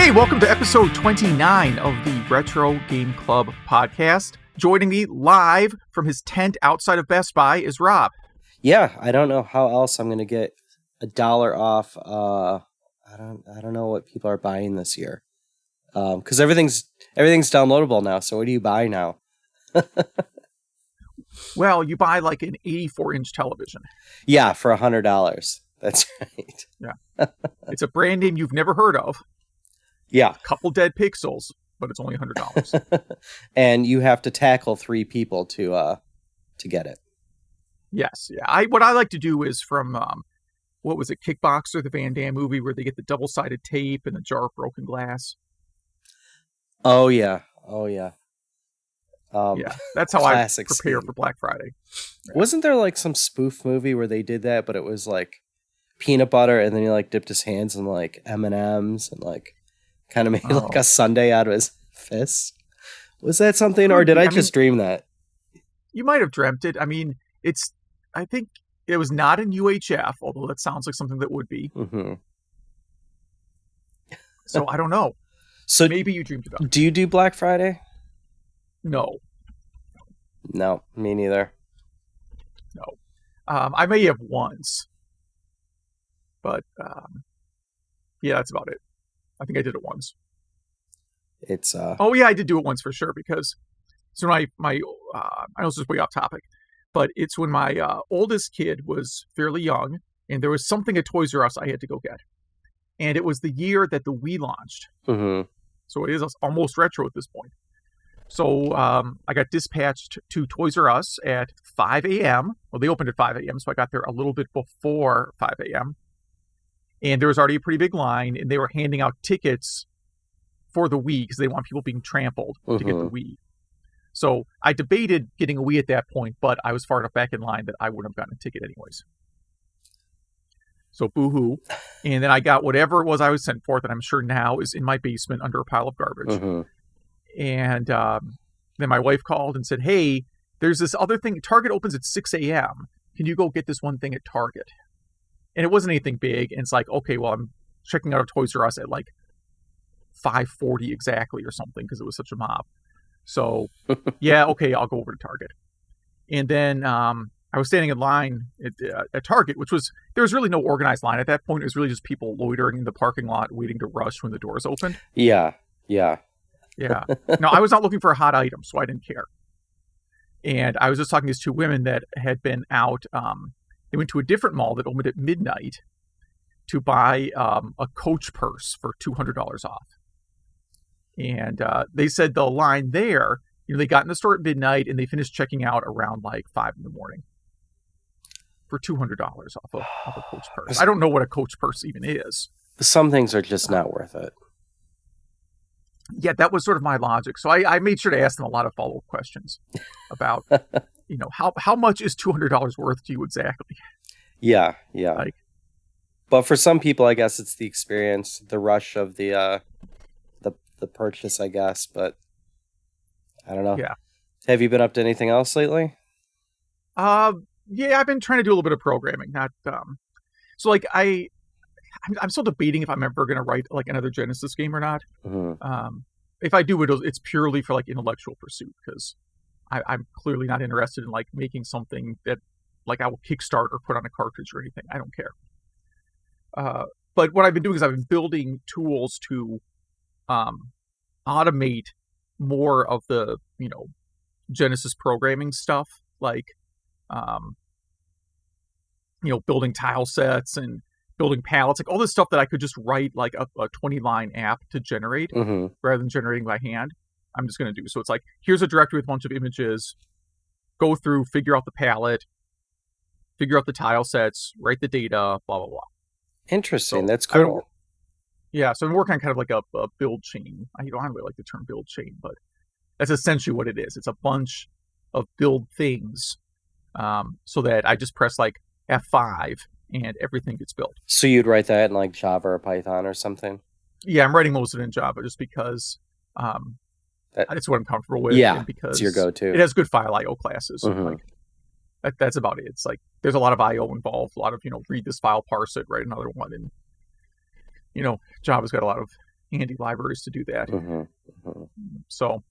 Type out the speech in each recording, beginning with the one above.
Hey, welcome to episode 29 of the Retro Game Club podcast. Joining me live from his tent outside of Best Buy is Rob. Yeah, I don't know how else I'm going to get $1 off. I don't know what people are buying this year. Because everything's downloadable now. So what do you buy now? Well, you buy like an 84-inch television. Yeah, for $100. That's right. Yeah. It's a brand name you've never heard of. Yeah. A couple dead pixels, but it's only $100. And you have to tackle 3 people to get it. Yes. Yeah. What I like to do is from, what was it, Kickboxer, the Van Damme movie, where they get the double-sided tape and a jar of broken glass. Oh, yeah. Yeah, that's how I prepare for Black Friday. Yeah. Wasn't there like some spoof movie where they did that, but it was like peanut butter, and then he like dipped his hands in like M&Ms and like kind of made like a sundae out of his fist? Was that something, or did I just dream that? You might have dreamt it. I mean, I think it was not in UHF, although that sounds like something that would be. Mm-hmm. So I don't know. So maybe you dreamed about it. Do you do Black Friday? No. No, me neither. No. I may have once. But, yeah, that's about it. I think I did it once. It's, Oh, yeah, I did do it once for sure, because so I know this is way off topic, but it's when my oldest kid was fairly young, and there was something at Toys R Us I had to go get. And it was the year that the Wii launched. Mm-hmm. So it is almost retro at this point. So I got dispatched to Toys R Us at 5 a.m. Well, they opened at 5 a.m., so I got there a little bit before 5 a.m. And there was already a pretty big line, and they were handing out tickets for the Wii because they want people being trampled to get the Wii. So I debated getting a Wii at that point, but I was far enough back in line that I wouldn't have gotten a ticket anyways. So boo-hoo. And then I got whatever it was I was sent for that I'm sure now is in my basement under a pile of garbage. Mm-hmm. And then my wife called and said, hey, there's this other thing. Target opens at 6 a.m. Can you go get this one thing at Target? And it wasn't anything big. And it's like, okay, well, I'm checking out a Toys R Us at like 5:40 exactly or something because it was such a mob. So, yeah, okay, I'll go over to Target. And then I was standing in line at Target, there was really no organized line at that point. It was really just people loitering in the parking lot waiting to rush when the doors opened. Yeah. No, I was not looking for a hot item, so I didn't care. And I was just talking to these 2 women that had been out. They went to a different mall that opened at midnight to buy a Coach purse for $200 off. And they said the line there, they got in the store at midnight and they finished checking out around like 5 in the morning for $200 off a Coach purse. I don't know what a Coach purse even is. Some things are just not worth it. Yeah, that was sort of my logic. So I made sure to ask them a lot of follow-up questions about, how much is $200 worth to you exactly? Yeah. But for some people, I guess it's the experience, the rush of the purchase, I guess. But I don't know. Yeah. Have you been up to anything else lately? Yeah, I've been trying to do a little bit of programming. Not so like I'm still debating if I'm ever going to write like another Genesis game or not. Mm-hmm. If I do, it's purely for like intellectual pursuit because I'm clearly not interested in like making something that like I will kickstart or put on a cartridge or anything. I don't care. But what I've been doing is I've been building tools to automate more of the Genesis programming stuff, like building tile sets and building palettes, like all this stuff that I could just write like a 20-line app to generate rather than generating by hand. I'm just going to do. So it's like, here's a directory with a bunch of images, go through, figure out the palette, figure out the tile sets, write the data, blah, blah, blah. Interesting. So that's cool. So I'm working on kind of like a build chain. I don't really like the term build chain, but that's essentially what it is. It's a bunch of build things so that I just press like F5 and everything gets built. So you'd write that in like Java or Python or something? Yeah, I'm writing most of it in Java just because that's what I'm comfortable with. Yeah, and because it's your go-to. It has good file I/O classes. Mm-hmm. Like that's about it. It's like there's a lot of I/O involved, a lot of read this file, parse it, write another one, and Java's got a lot of handy libraries to do that. Mm-hmm. So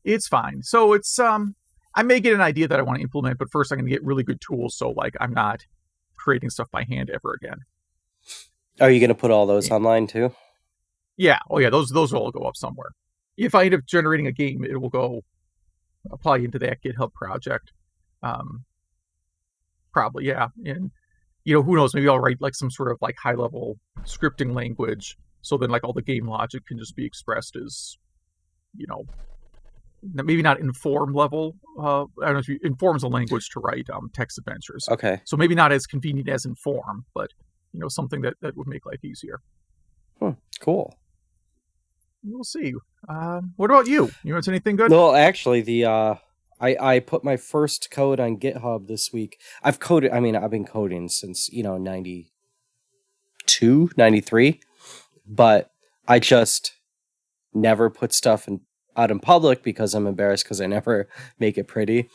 it's fine. So it's I may get an idea that I want to implement, but first I'm going to get really good tools. So like I'm not creating stuff by hand ever again. Are you going to put all those online too? Yeah. Oh yeah. Those will all go up somewhere. If I end up generating a game, it will go probably into that GitHub project. Probably, yeah. And who knows? Maybe I'll write like some sort of like high level scripting language, so then like all the game logic can just be expressed as, maybe not inform level. I don't know if inform's a language to write text adventures. Okay. So maybe not as convenient as inform, but something that would make life easier. Cool. We'll see. What about you? You notice anything good? No, actually, I put my first code on GitHub this week. I've been coding since 92, 93, but I just never put stuff out in public because I'm embarrassed because I never make it pretty.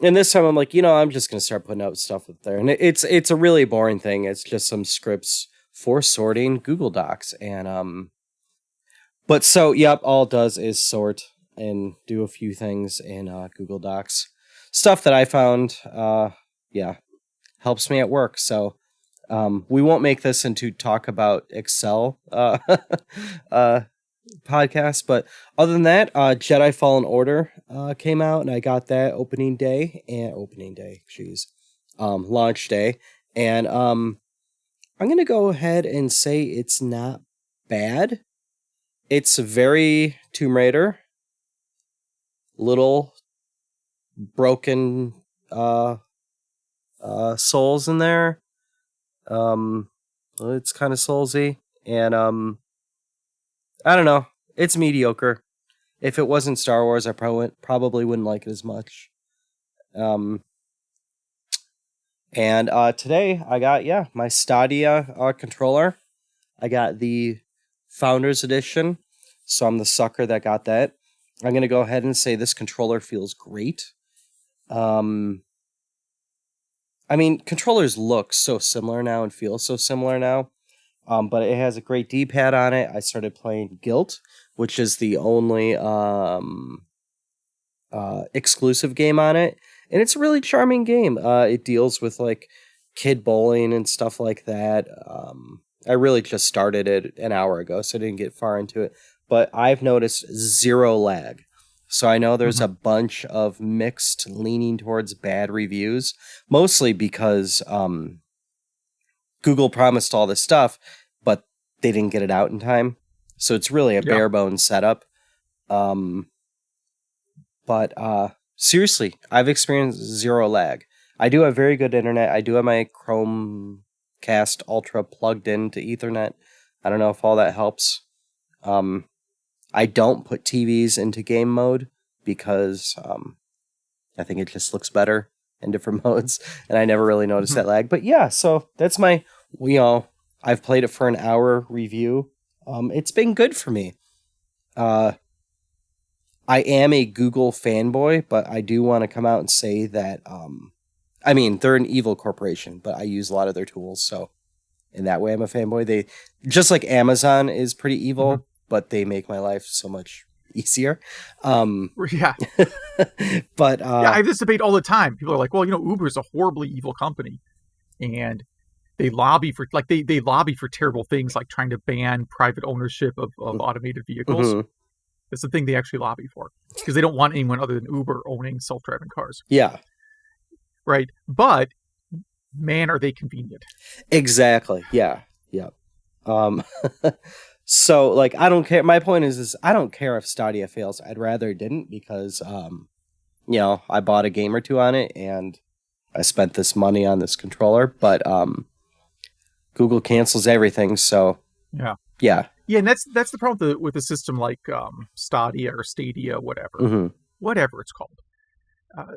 And this time I'm like, I'm just gonna start putting out stuff up there, and it's a really boring thing. It's just some scripts for sorting Google Docs, and but so yep, all it does is sort and do a few things in Google Docs. Stuff that I found, helps me at work. So we won't make this into talk about Excel podcast, but other than that, Jedi Fallen Order came out, and I got that launch day, and I'm gonna go ahead and say it's not bad. It's very Tomb Raider. Little broken souls in there. It's kind of soulsy, and I don't know. It's mediocre. If it wasn't Star Wars, I probably wouldn't like it as much. And today I got my Stadia controller. I got the Founders Edition, so I'm the sucker that got that. I'm going to go ahead and say this controller feels great. Controllers look so similar now and feel so similar now, but it has a great D-pad on it. I started playing Guilt, which is the only exclusive game on it, and it's a really charming game. It deals with like kid bullying and stuff like that. I really just started it an hour ago, so I didn't get far into it. But I've noticed zero lag. So I know there's a bunch of mixed, leaning towards bad reviews, mostly because Google promised all this stuff, but they didn't get it out in time. So it's really a bare bones setup. But seriously, I've experienced zero lag. I do have very good internet. I do have my Chromecast Ultra plugged into Ethernet. I don't know if all that helps. I don't put TVs into game mode because I think it just looks better in different modes, and I never really noticed that lag. But yeah, so that's my, I've played it for an hour review. It's been good for me. I am a Google fanboy, but I do want to come out and say that, they're an evil corporation, but I use a lot of their tools, so in that way I'm a fanboy. They, just like Amazon is pretty evil, but they make my life so much easier. Yeah. But I have this debate all the time. People are like, well, Uber is a horribly evil company, and they lobby for they lobby for terrible things like trying to ban private ownership of automated vehicles. That's the thing they actually lobby for, because they don't want anyone other than Uber owning self-driving cars. Yeah. Right. But man, are they convenient. Exactly. Yeah. Yeah. So, like, I don't care. My point is I don't care if Stadia fails. I'd rather it didn't, because, I bought a game or two on it, and I spent this money on this controller, but Google cancels everything, so... Yeah. Yeah. Yeah, and that's the problem with a system like Stadia or Stadia, whatever it's called,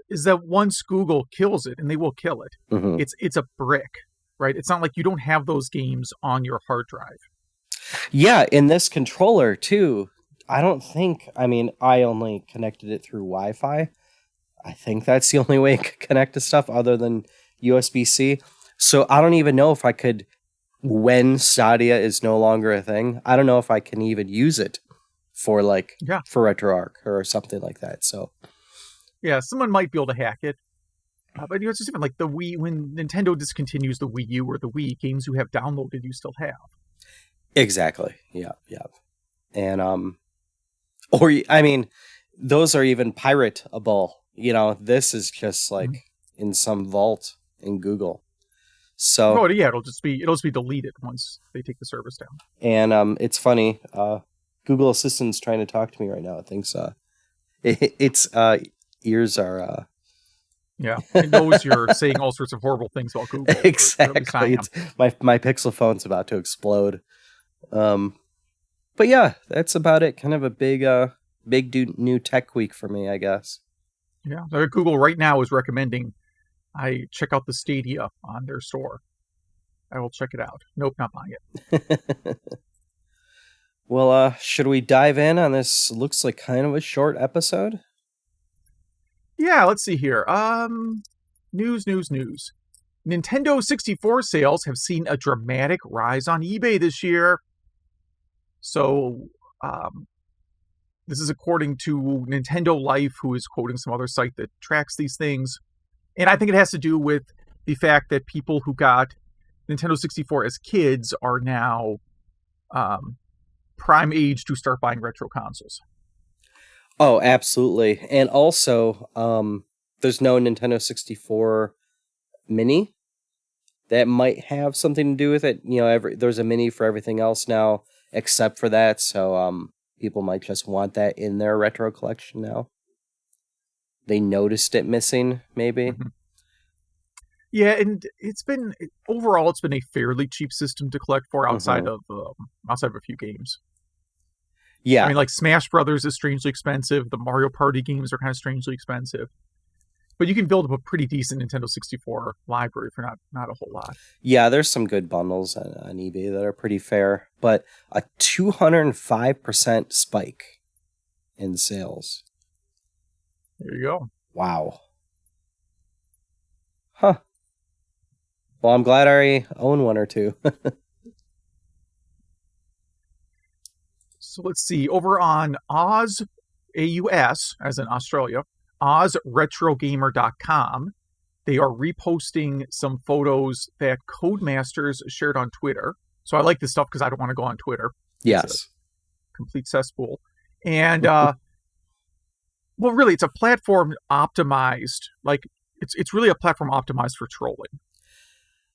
is that once Google kills it, and they will kill it, it's a brick, right? It's not like you don't have those games on your hard drive. Yeah, in this controller, too, I don't think... I only connected it through Wi-Fi. I think that's the only way it could connect to stuff other than USB-C. So I don't even know if I could when Stadia is no longer a thing, I don't know if I can even use it for Yeah. for RetroArch or something like that. So Yeah, someone might be able to hack it. But it's just even like the Wii, when Nintendo discontinues the Wii U or the Wii, games you have downloaded you still have. exactly. Yeah. And or I mean, those are even piratable. This is just like in some vault in Google. So yeah, it'll just be deleted once they take the service down. And it's funny, Google Assistant's trying to talk to me right now. It thinks its ears are yeah, it knows you're saying all sorts of horrible things about Google. exactly. My Pixel phone's about to explode. But yeah, that's about it. Kind of a big new tech week for me, I guess. Yeah, so Google right now is recommending I check out the Stadia on their store. I will check it out. Nope, not buying it. Well, should we dive in on this? Looks like kind of a short episode. Yeah, let's see here. News. Nintendo 64 sales have seen a dramatic rise on eBay this year. So, this is according to Nintendo Life, who is quoting some other site that tracks these things. And I think it has to do with the fact that people who got Nintendo 64 as kids are now prime age to start buying retro consoles. Oh, absolutely. And also, there's no Nintendo 64 Mini. That might have something to do with it. There's a Mini for everything else now, except for that. So people might just want that in their retro collection now. They noticed it missing, maybe. Mm-hmm. Yeah, and it's been a fairly cheap system to collect for outside of a few games. Yeah, I mean, like Smash Brothers is strangely expensive. The Mario Party games are kind of strangely expensive, but you can build up a pretty decent Nintendo 64 library for not a whole lot. Yeah, there's some good bundles on eBay that are pretty fair, but a 205% spike in sales. There you go. Wow. Huh. Well, I'm glad I own one or two. So let's see. Over on Oz, AUS, as in Australia, OzRetroGamer.com, they are reposting some photos that Codemasters shared on Twitter. So I like this stuff because I don't want to go on Twitter. Yes. It's a complete cesspool. And, well, really, it's a platform optimized. Like, it's really a platform optimized for trolling.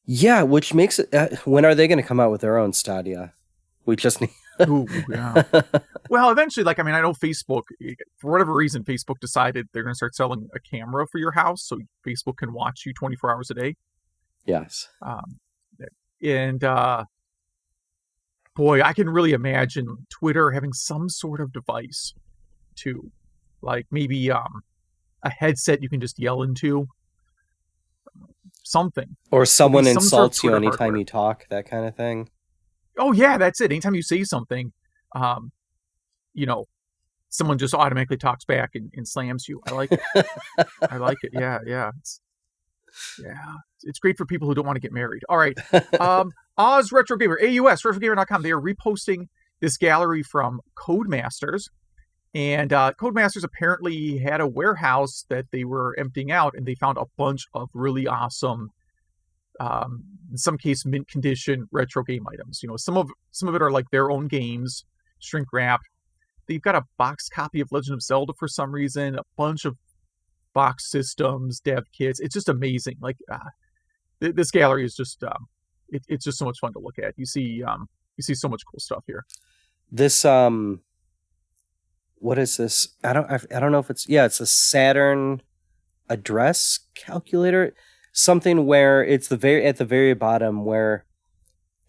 Yeah, which makes it... when are they going to come out with their own Stadia? We just need... Ooh, yeah. Well, eventually, I know Facebook, for whatever reason, Facebook decided they're going to start selling a camera for your house so Facebook can watch you 24 hours a day. Yes. And, boy, I can really imagine Twitter having some sort of device, too. Like, maybe a headset you can just yell into. Something. Or someone insults sort of you anytime hardware. you talk, that kind of thing. Oh, yeah, that's it. Anytime you say something, someone just automatically talks back and slams you. I like it. I like it. Yeah. It's great for people who don't want to get married. All right. Oz Retro Gamer, AUS, RetroGamer.com. They are reposting this gallery from Codemasters. And Codemasters apparently had a warehouse that they were emptying out, and they found a bunch of really awesome, in some case, mint condition retro game items. Some of it are like their own games, shrink wrapped. They've got a box copy of Legend of Zelda for some reason, a bunch of box systems, dev kits. It's just amazing. Like this gallery is just it's just so much fun to look at. You see so much cool stuff here. This what is this? I don't know if it's a Saturn address calculator, something where it's at the very bottom where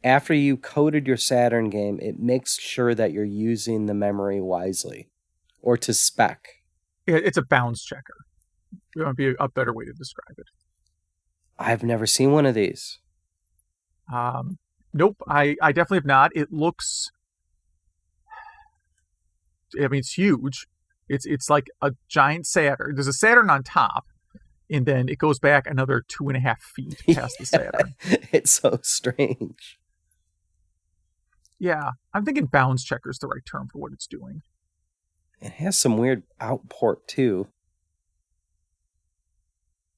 after you coded your Saturn game, it makes sure that you're using the memory wisely or to spec. Yeah, it's a bounds checker. It would be a better way to describe it. I've never seen one of these. Nope, I definitely have not. It looks... it's huge. It's like a giant Saturn. There's a Saturn on top, and then it goes back another 2.5 feet past the Saturn. It's so strange. Yeah, I'm thinking bounds checker is the right term for what it's doing. It has some weird outport too.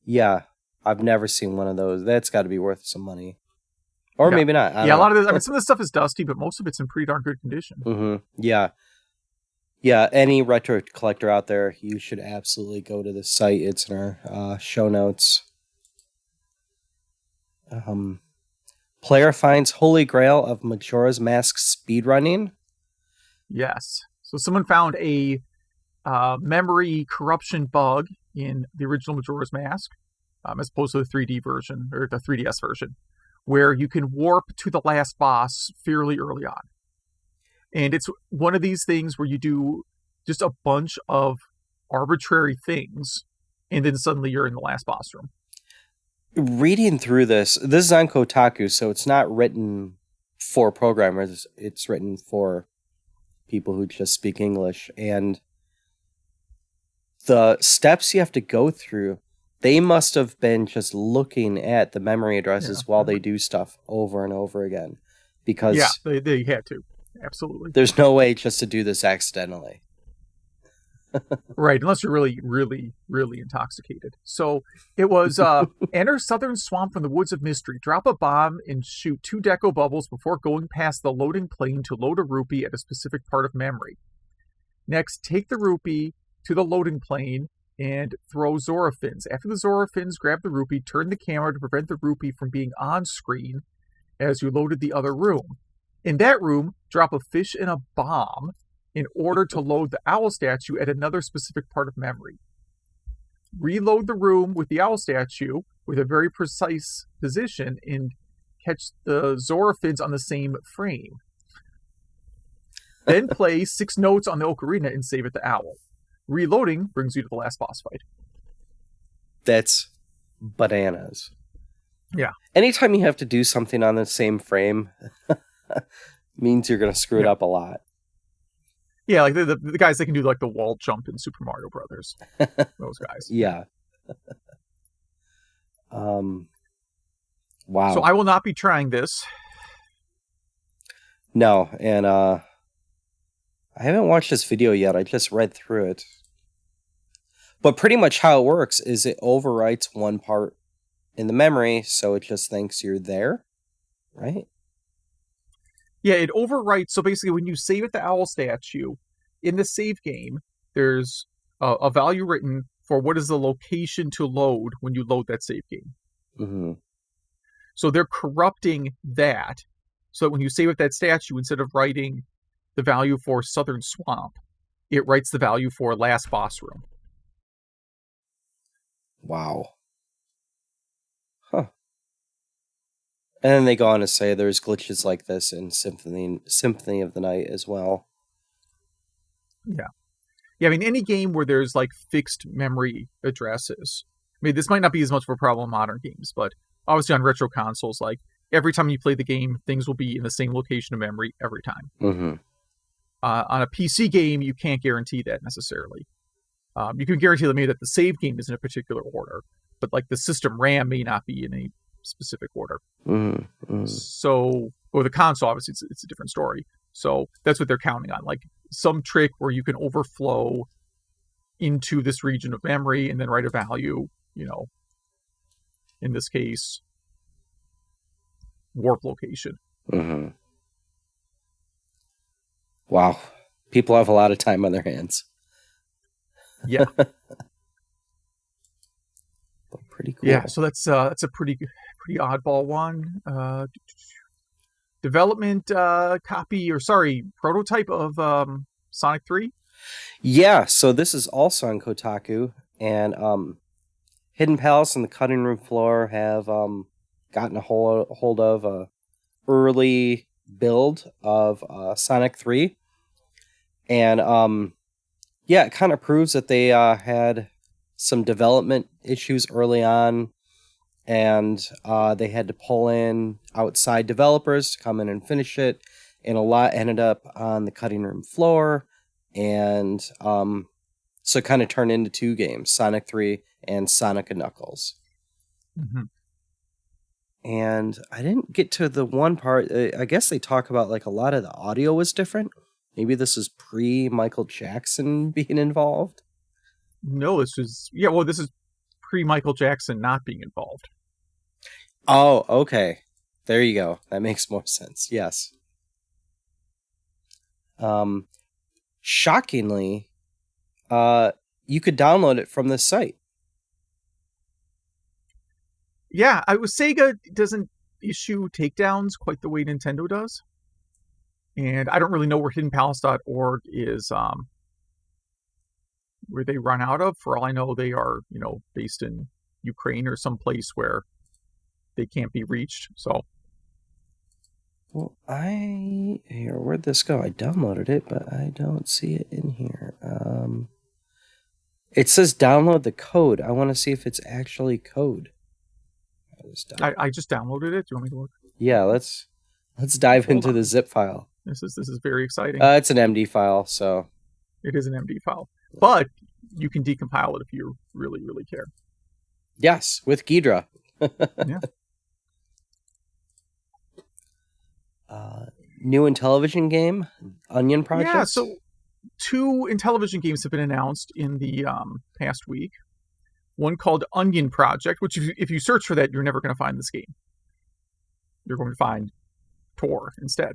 Yeah, I've never seen one of those. That's got to be worth some money. Or Yeah. maybe not. I Yeah, a don't lot of know. this. I mean, some of this stuff is dusty, but most of it's in pretty darn good condition. Mm-hmm. Yeah. Yeah, any retro collector out there, you should absolutely go to the site. It's in our show notes. Player finds Holy Grail of Majora's Mask speedrunning. Yes. So someone found a memory corruption bug in the original Majora's Mask, as opposed to the 3D version or the 3DS version, where you can warp to the last boss fairly early on. And it's one of these things where you do just a bunch of arbitrary things, and then suddenly you're in the last boss room. Reading through this is on Kotaku, so it's not written for programmers. It's written for people who just speak English. And the steps you have to go through, they must have been just looking at the memory addresses while they do stuff over and over again. Because they had to. Absolutely. There's no way just to do this accidentally. Right, unless you're really, really, really intoxicated. So it was enter Southern Swamp from the Woods of Mystery. Drop a bomb and shoot 2 deco bubbles before going past the loading plane to load a rupee at a specific part of memory. Next, take the rupee to the loading plane and throw Zora fins. After the Zora fins grab the rupee, turn the camera to prevent the rupee from being on screen as you loaded the other room. In that room, drop a fish and a bomb in order to load the owl statue at another specific part of memory. Reload the room with the owl statue with a very precise position and catch the Zora fins on the same frame. Then play 6 notes on the ocarina and save at the owl. Reloading brings you to the last boss fight. That's bananas. Yeah. Anytime you have to do something on the same frame means you're going to screw it up a lot. Yeah, like the guys that can do like the wall jump in Super Mario Brothers. Those guys. Yeah. Wow. So I will not be trying this. No, and I haven't watched this video yet. I just read through it. But pretty much how it works is it overwrites one part in the memory, so it just thinks you're there, right? Yeah, it overwrites. So basically, when you save at the owl statue, in the save game, there's a value written for what is the location to load when you load that save game. Mm-hmm. So they're corrupting that, so that when you save at that statue, instead of writing the value for Southern Swamp, it writes the value for last boss room. Wow. Huh. And then they go on to say there's glitches like this in Symphony of the Night as well. Yeah. Yeah, I mean, any game where there's like fixed memory addresses. I mean, this might not be as much of a problem in modern games, but obviously on retro consoles, like every time you play the game, things will be in the same location of memory every time. Mm-hmm. On a PC game, you can't guarantee that necessarily. You can guarantee maybe that the save game is in a particular order, but like the system RAM may not be in a specific order. Mm-hmm. Mm-hmm. So, or the console, obviously, it's a different story. So that's what they're counting on, like some trick where you can overflow into this region of memory and then write a value, in this case, warp location. Mm-hmm. Wow. People have a lot of time on their hands. Yeah. Pretty cool. Yeah, so that's a pretty oddball one. Development prototype of Sonic 3. Yeah, so this is also on Kotaku, and Hidden Palace and the Cutting Room Floor have gotten a hold of a early build of Sonic 3, and yeah, it kind of proves that they had some development issues early on, and they had to pull in outside developers to come in and finish it, and a lot ended up on the cutting room floor, and so it kind of turned into 2 games, Sonic 3 and Sonic & Knuckles. Mm-hmm. And I didn't get to the one part. I guess they talk about like a lot of the audio was different. Maybe this is pre Michael Jackson being involved. No, this is pre Michael Jackson not being involved. Oh, okay. There you go. That makes more sense. Yes. Shockingly, you could download it from this site. Yeah, Sega doesn't issue takedowns quite the way Nintendo does. And I don't really know where hiddenpalace.org is where they run out of. For all I know, they are, based in Ukraine or someplace where they can't be reached. So, well, where'd this go? I downloaded it, but I don't see it in here. It says download the code. I want to see if it's actually code. I just downloaded it. Do you want me to look? Yeah, let's dive into the zip file. This is very exciting. It's an MD file, so it is an MD file, but you can decompile it if you really, really care. Yes, with Ghidra. Yeah. New Intellivision game, Onion Project. Yeah, so 2 Intellivision games have been announced in the past week. One called Onion Project, which if you search for that, you're never going to find this game. You're going to find Tor instead.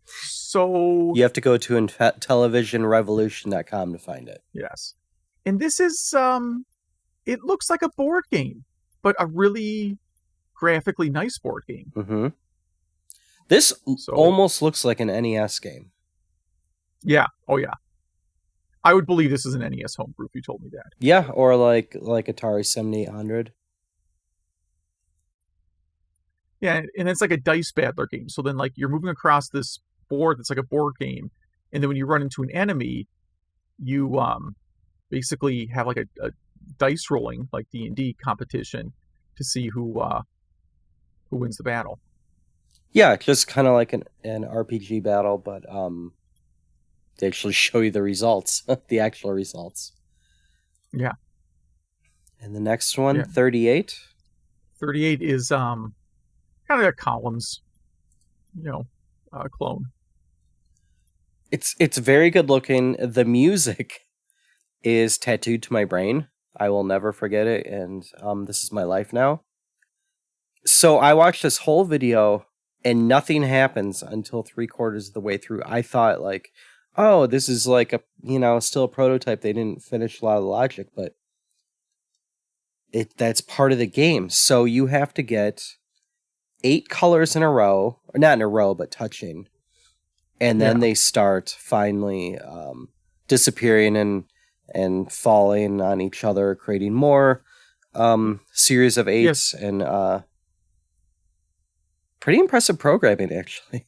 So you have to go to Intellivisionrevolution.com to find it. Yes. And this is it looks like a board game, but a really graphically nice board game. Mm-hmm. This almost looks like an NES game. Yeah. Oh yeah. I would believe this is an NES homebrew if you told me that. Yeah, or like Atari 7800. Yeah, and it's like a dice battler game. So then like you're moving across this board that's like a board game, and then when you run into an enemy, you basically have like a dice rolling like D&D competition to see who wins the battle. Yeah, just kind of like an RPG battle, but they actually show you the results, the actual results. Yeah. And the next one, 38. 38 is kind of a Columns, clone. It's very good looking. The music is tattooed to my brain. I will never forget it, and this is my life now. So I watched this whole video, and nothing happens until 3/4 of the way through. I thought like, oh, this is like a still a prototype. They didn't finish a lot of the logic, but that's part of the game. So you have to get 8 colors in a row, or not in a row, but touching. And then they start finally disappearing and falling on each other, creating more series of 8s. And pretty impressive programming, actually.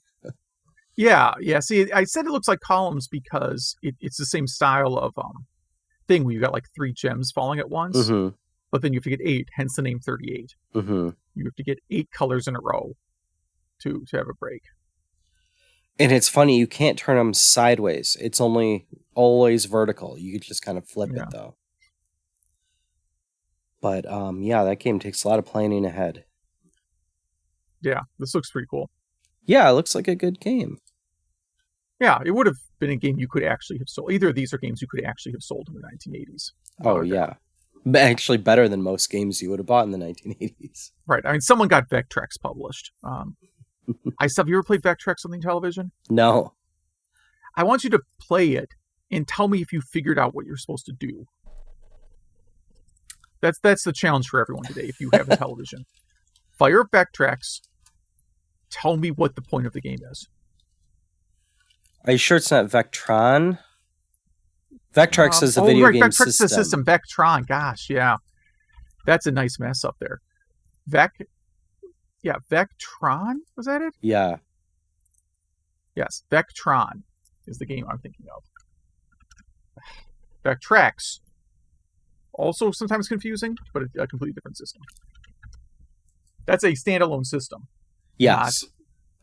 Yeah. See, I said it looks like Columns because it's the same style of thing where you got like 3 gems falling at once. Mm-hmm. But then you have to get 8, hence the name 38. Mm-hmm. You have to get 8 colors in a row to have a break. And it's funny, you can't turn them sideways. It's only always vertical. You could just kind of flip it, though. But, that game takes a lot of planning ahead. Yeah, this looks pretty cool. Yeah, it looks like a good game. Yeah, it would have been a game you could actually have sold. Either of these are games you could actually have sold in the 1980s. Oh, yeah. Actually better than most games you would have bought in the 1980s. Right. I mean, someone got Vectrex published. Have you ever played Vectrex on the Intellivision? No. I want you to play it and tell me if you figured out what you're supposed to do. That's the challenge for everyone today if you have a television. Fire up Vectrex. Tell me what the point of the game is. Are you sure it's not Vectron? Vectrex is the video game Vectrex system. is the system. Vectron, gosh, yeah. That's a nice mess up there. Vectron? Was that it? Yeah. Yes, Vectron is the game I'm thinking of. Vectrex, also sometimes confusing, but a completely different system. That's a standalone system. Yes.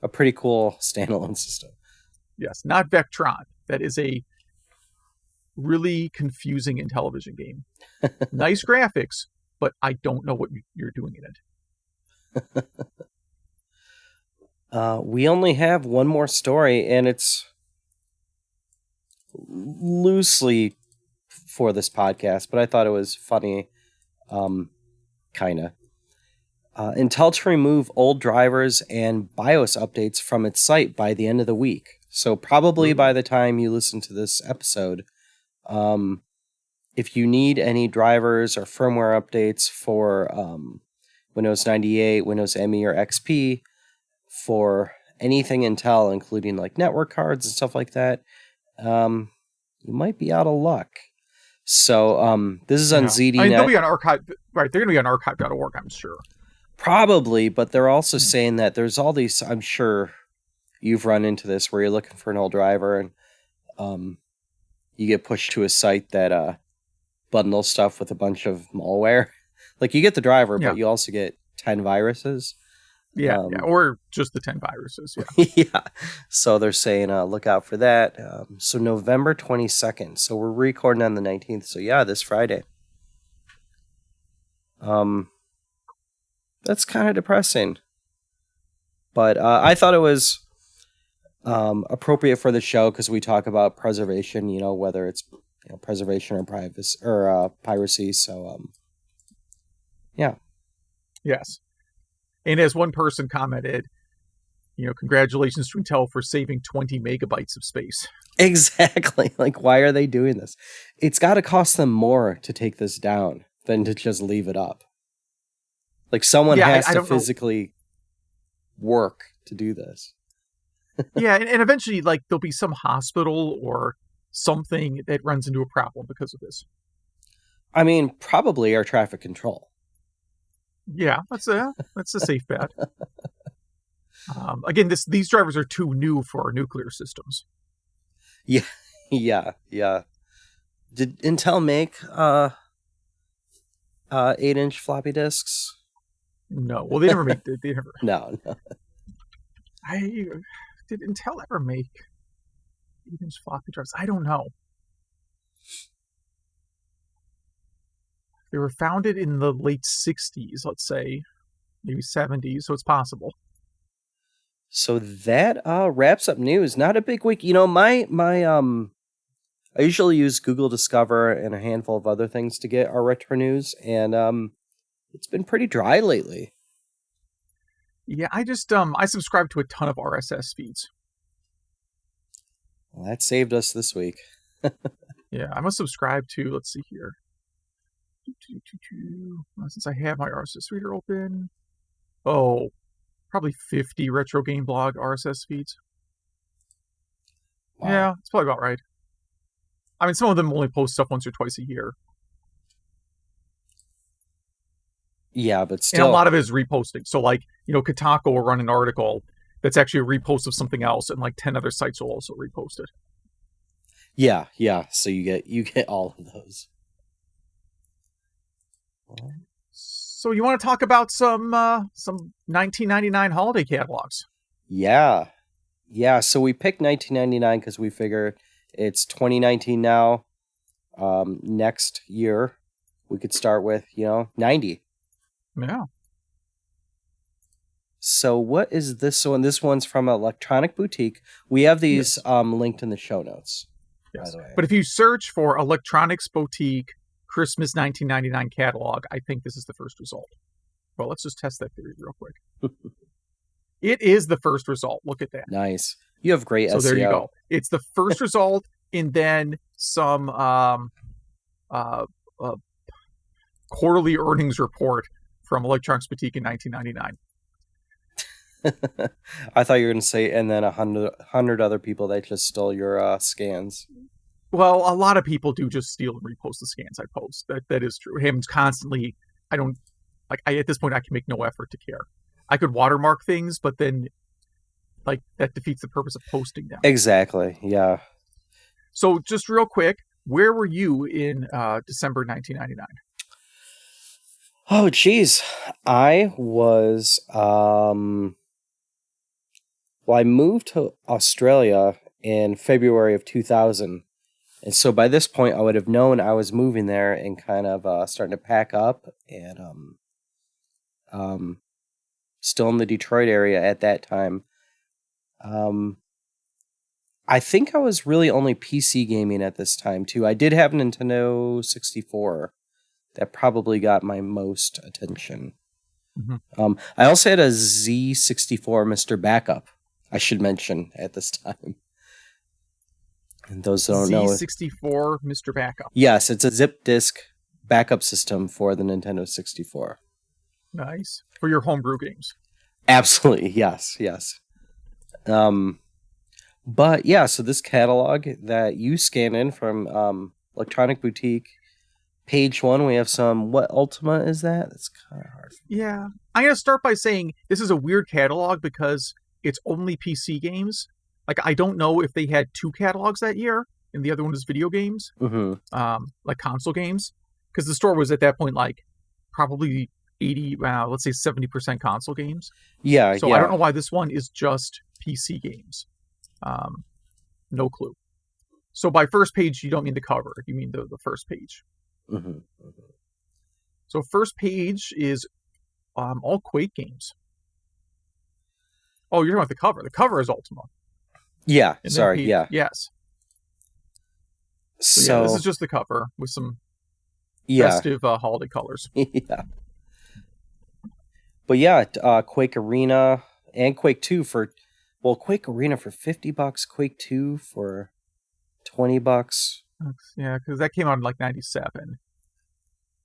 A pretty cool standalone system. Yes, not Vectron. That is a really confusing Intellivision game. Nice graphics, but I don't know what you're doing in it. We only have one more story, and it's loosely for this podcast, but I thought it was funny, kind of. Intel to remove old drivers and BIOS updates from its site by the end of the week. So probably by the time you listen to this episode, if you need any drivers or firmware updates for Windows 98, Windows ME, or XP, for anything Intel, including like network cards and stuff like that, you might be out of luck. So this is on ZDNet. I mean, they'll be on archive, right? They're going to be on archive.org, I'm sure. Probably, but they're also saying that there's all these, I'm sure you've run into this, where you're looking for an old driver and you get pushed to a site that bundles stuff with a bunch of malware. Like you get the driver, but you also get 10 viruses. Yeah, or just the 10 viruses. Yeah. Yeah. So they're saying look out for that. So November 22nd. So we're recording on the 19th. So yeah, this Friday. That's kind of depressing. But I thought it was appropriate for the show because we talk about preservation, whether it's preservation or privacy or piracy. So yeah. Yes. And as one person commented, congratulations to Intel for saving 20 megabytes of space. Exactly. Like, why are they doing this? It's got to cost them more to take this down than to just leave it up. Like, someone has to physically work to do this. Yeah, and eventually, like, there'll be some hospital or something that runs into a problem because of this. I mean, probably air traffic control. Yeah, that's a safe bet. Again, these drivers are too new for nuclear systems. Yeah. Did Intel make 8-inch floppy disks? No. Well, they never made. They never. No. Did Intel ever make 8-inch floppy drives? I don't know. They were founded in the late 60s, let's say, maybe 70s, so it's possible. So that wraps up news. Not a big week. My I usually use Google Discover and a handful of other things to get our retro news, and it's been pretty dry lately. Yeah, I just I subscribe to a ton of RSS feeds. Well, that saved us this week. Yeah, I must subscribe to, let's see here. Since I have my RSS reader open. Oh, probably 50 retro game blog RSS feeds. Wow. Yeah, it's probably about right. I mean, some of them only post stuff once or twice a year. Yeah, but still. And a lot of it is reposting. So, like, Kotaku will run an article that's actually a repost of something else, and like 10 other sites will also repost it. Yeah. So you get all of those. So you want to talk about some 1999 holiday catalogs? Yeah. So we picked 1999 because we figure it's 2019 now. Next year we could start with 90. Yeah. So what is this one? This one's from Electronic Boutique. We have these linked in the show notes. Yes. By the way. But if you search for Electronics Boutique Christmas 1999 catalog, I think this is the first result. Well, let's just test that theory real quick. It is the first result. Look at that. Nice. You have great SEO. So there you go. It's the first result, and then some quarterly earnings report from Electronics Boutique in 1999. I thought you were going to say, and then 100 other people that just stole your scans. Well, a lot of people do just steal and repost the scans I post. That is true. It happens constantly. At this point, I can make no effort to care. I could watermark things, but then, that defeats the purpose of posting them. Exactly. Yeah. So, just real quick, where were you in December 1999? Oh, geez. I was. I moved to Australia in February of 2000. And so by this point, I would have known I was moving there and kind of starting to pack up. And still in the Detroit area at that time. I think I was really only PC gaming at this time, too. I did have a Nintendo 64. That probably got my most attention. Mm-hmm. I also had a Z64 Mr. Backup, I should mention, at this time. And those who don't know... Z64 Mr. Backup. Yes, it's a zip disk backup system for the Nintendo 64. Nice. For your homebrew games. Absolutely, yes. But yeah, so this catalog that you scan in from Electronic Boutique, page 1, we have some... What Ultima is that? That's kind of hard. Yeah. I'm going to start by saying this is a weird catalog because it's only PC games. Like, I don't know if they had 2 catalogs that year, and the other one is video games, like console games. Because the store was at that point, like, probably 80, let's say 70% console games. Yeah, so I don't know why this one is just PC games. No clue. So by first page, you don't mean the cover. You mean the first page. Mm-hmm. So first page is all Quake games. Oh, you're talking about the cover. The cover is Ultima. Yeah, sorry, yeah. Yes. So yeah, this is just the cover with some festive holiday colors. Yeah. But yeah, Quake Arena and Quake 2 for... Well, Quake Arena for $50, Quake 2 for $20. Yeah, because that came out in like 97.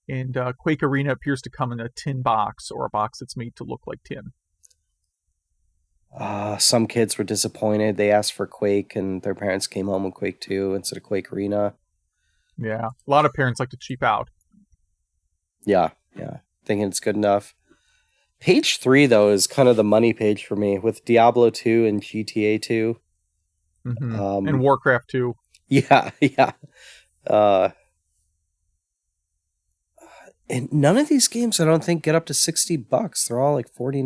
And Quake Arena appears to come in a tin box or a box that's made to look like tin. Some kids were disappointed. They asked for Quake, and their parents came home with Quake 2 instead of Quake Arena. Yeah, a lot of parents like to cheap out. Yeah, thinking it's good enough. Page 3, though, is kind of the money page for me, with Diablo 2 and GTA 2. Mm-hmm. And Warcraft 2. Yeah. And none of these games, I don't think, get up to $60. They're all like $49,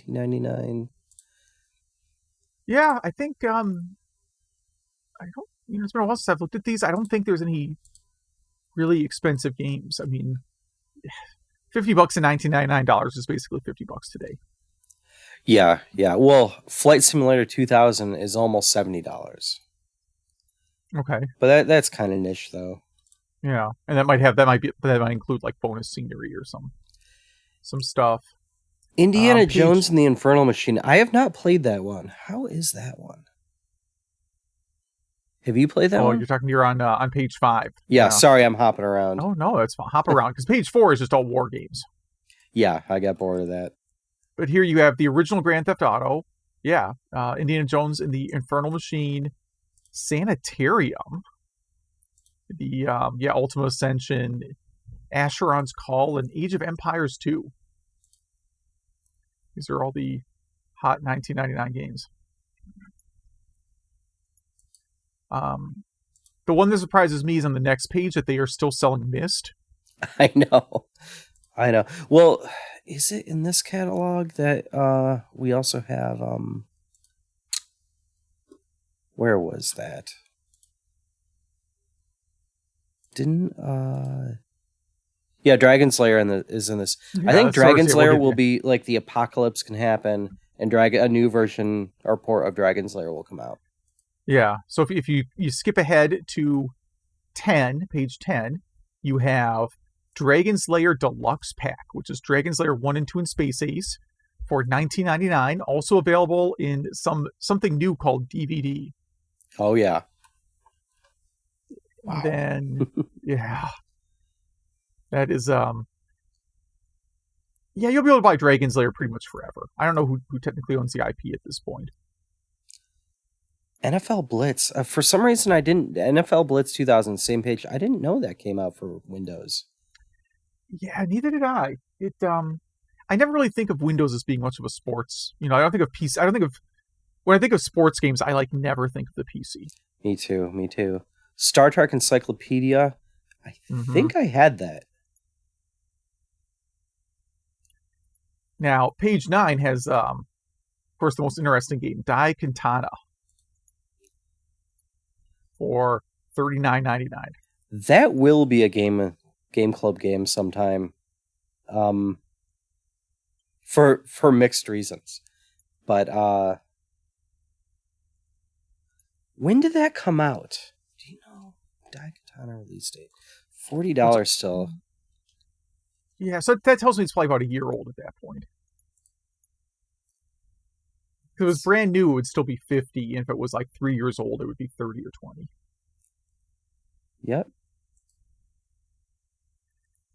$19.99. Yeah, I think I don't. It's been a while since I've looked at these. I don't think there's any really expensive games. I mean, $50 and $19.99 is basically $50 today. Yeah. Well, Flight Simulator 2000 is almost $70. Okay, but that's kind of niche, though. Yeah, and that might include like bonus scenery or some stuff. Indiana Jones and the Infernal Machine. I have not played that one. How is that one? Have you played that one? Oh, you're talking here on page 5. Yeah, sorry, I'm hopping around. Oh, no, that's fine. Hop around, because page 4 is just all war games. Yeah, I got bored of that. But here you have the original Grand Theft Auto. Yeah, Indiana Jones and the Infernal Machine. Sanitarium. The Ultima Ascension. Asheron's Call and Age of Empires 2. These are all the hot 1999 games. The one that surprises me is on the next page that they are still selling Myst. I know. Well, is it in this catalog that we also have where was that? Yeah, Dragon's Lair is in this. Yeah, I think Dragon's Lair will be like the apocalypse can happen, and a new version or port of Dragon's Lair will come out. Yeah, so if you skip ahead to page 10, you have Dragon's Lair Deluxe Pack, which is Dragon's Lair 1 and 2 in Space Ace for $19.99. Also available in something new called DVD. Oh, yeah. Wow. Then, yeah. That is, yeah, you'll be able to buy Dragon's Lair pretty much forever. I don't know who technically owns the IP at this point. NFL Blitz. For some reason, I didn't... NFL Blitz 2000, same page. I didn't know that came out for Windows. Yeah, neither did I. I never really think of Windows as being much of a sports... I don't think of PC... When I think of sports games, I never think of the PC. Me too. Star Trek Encyclopedia. I think I had that. Now, page 9 has, of course, the most interesting game, Dai Quintana, for $39.99. That will be a game club game sometime. for mixed reasons. But when did that come out? Do you know? Daikatana release date. $40 still. Yeah, so that tells me it's probably about a year old at that point. If it was brand new, it would still be 50, and if it was like 3 years old, it would be 30 or 20. Yep.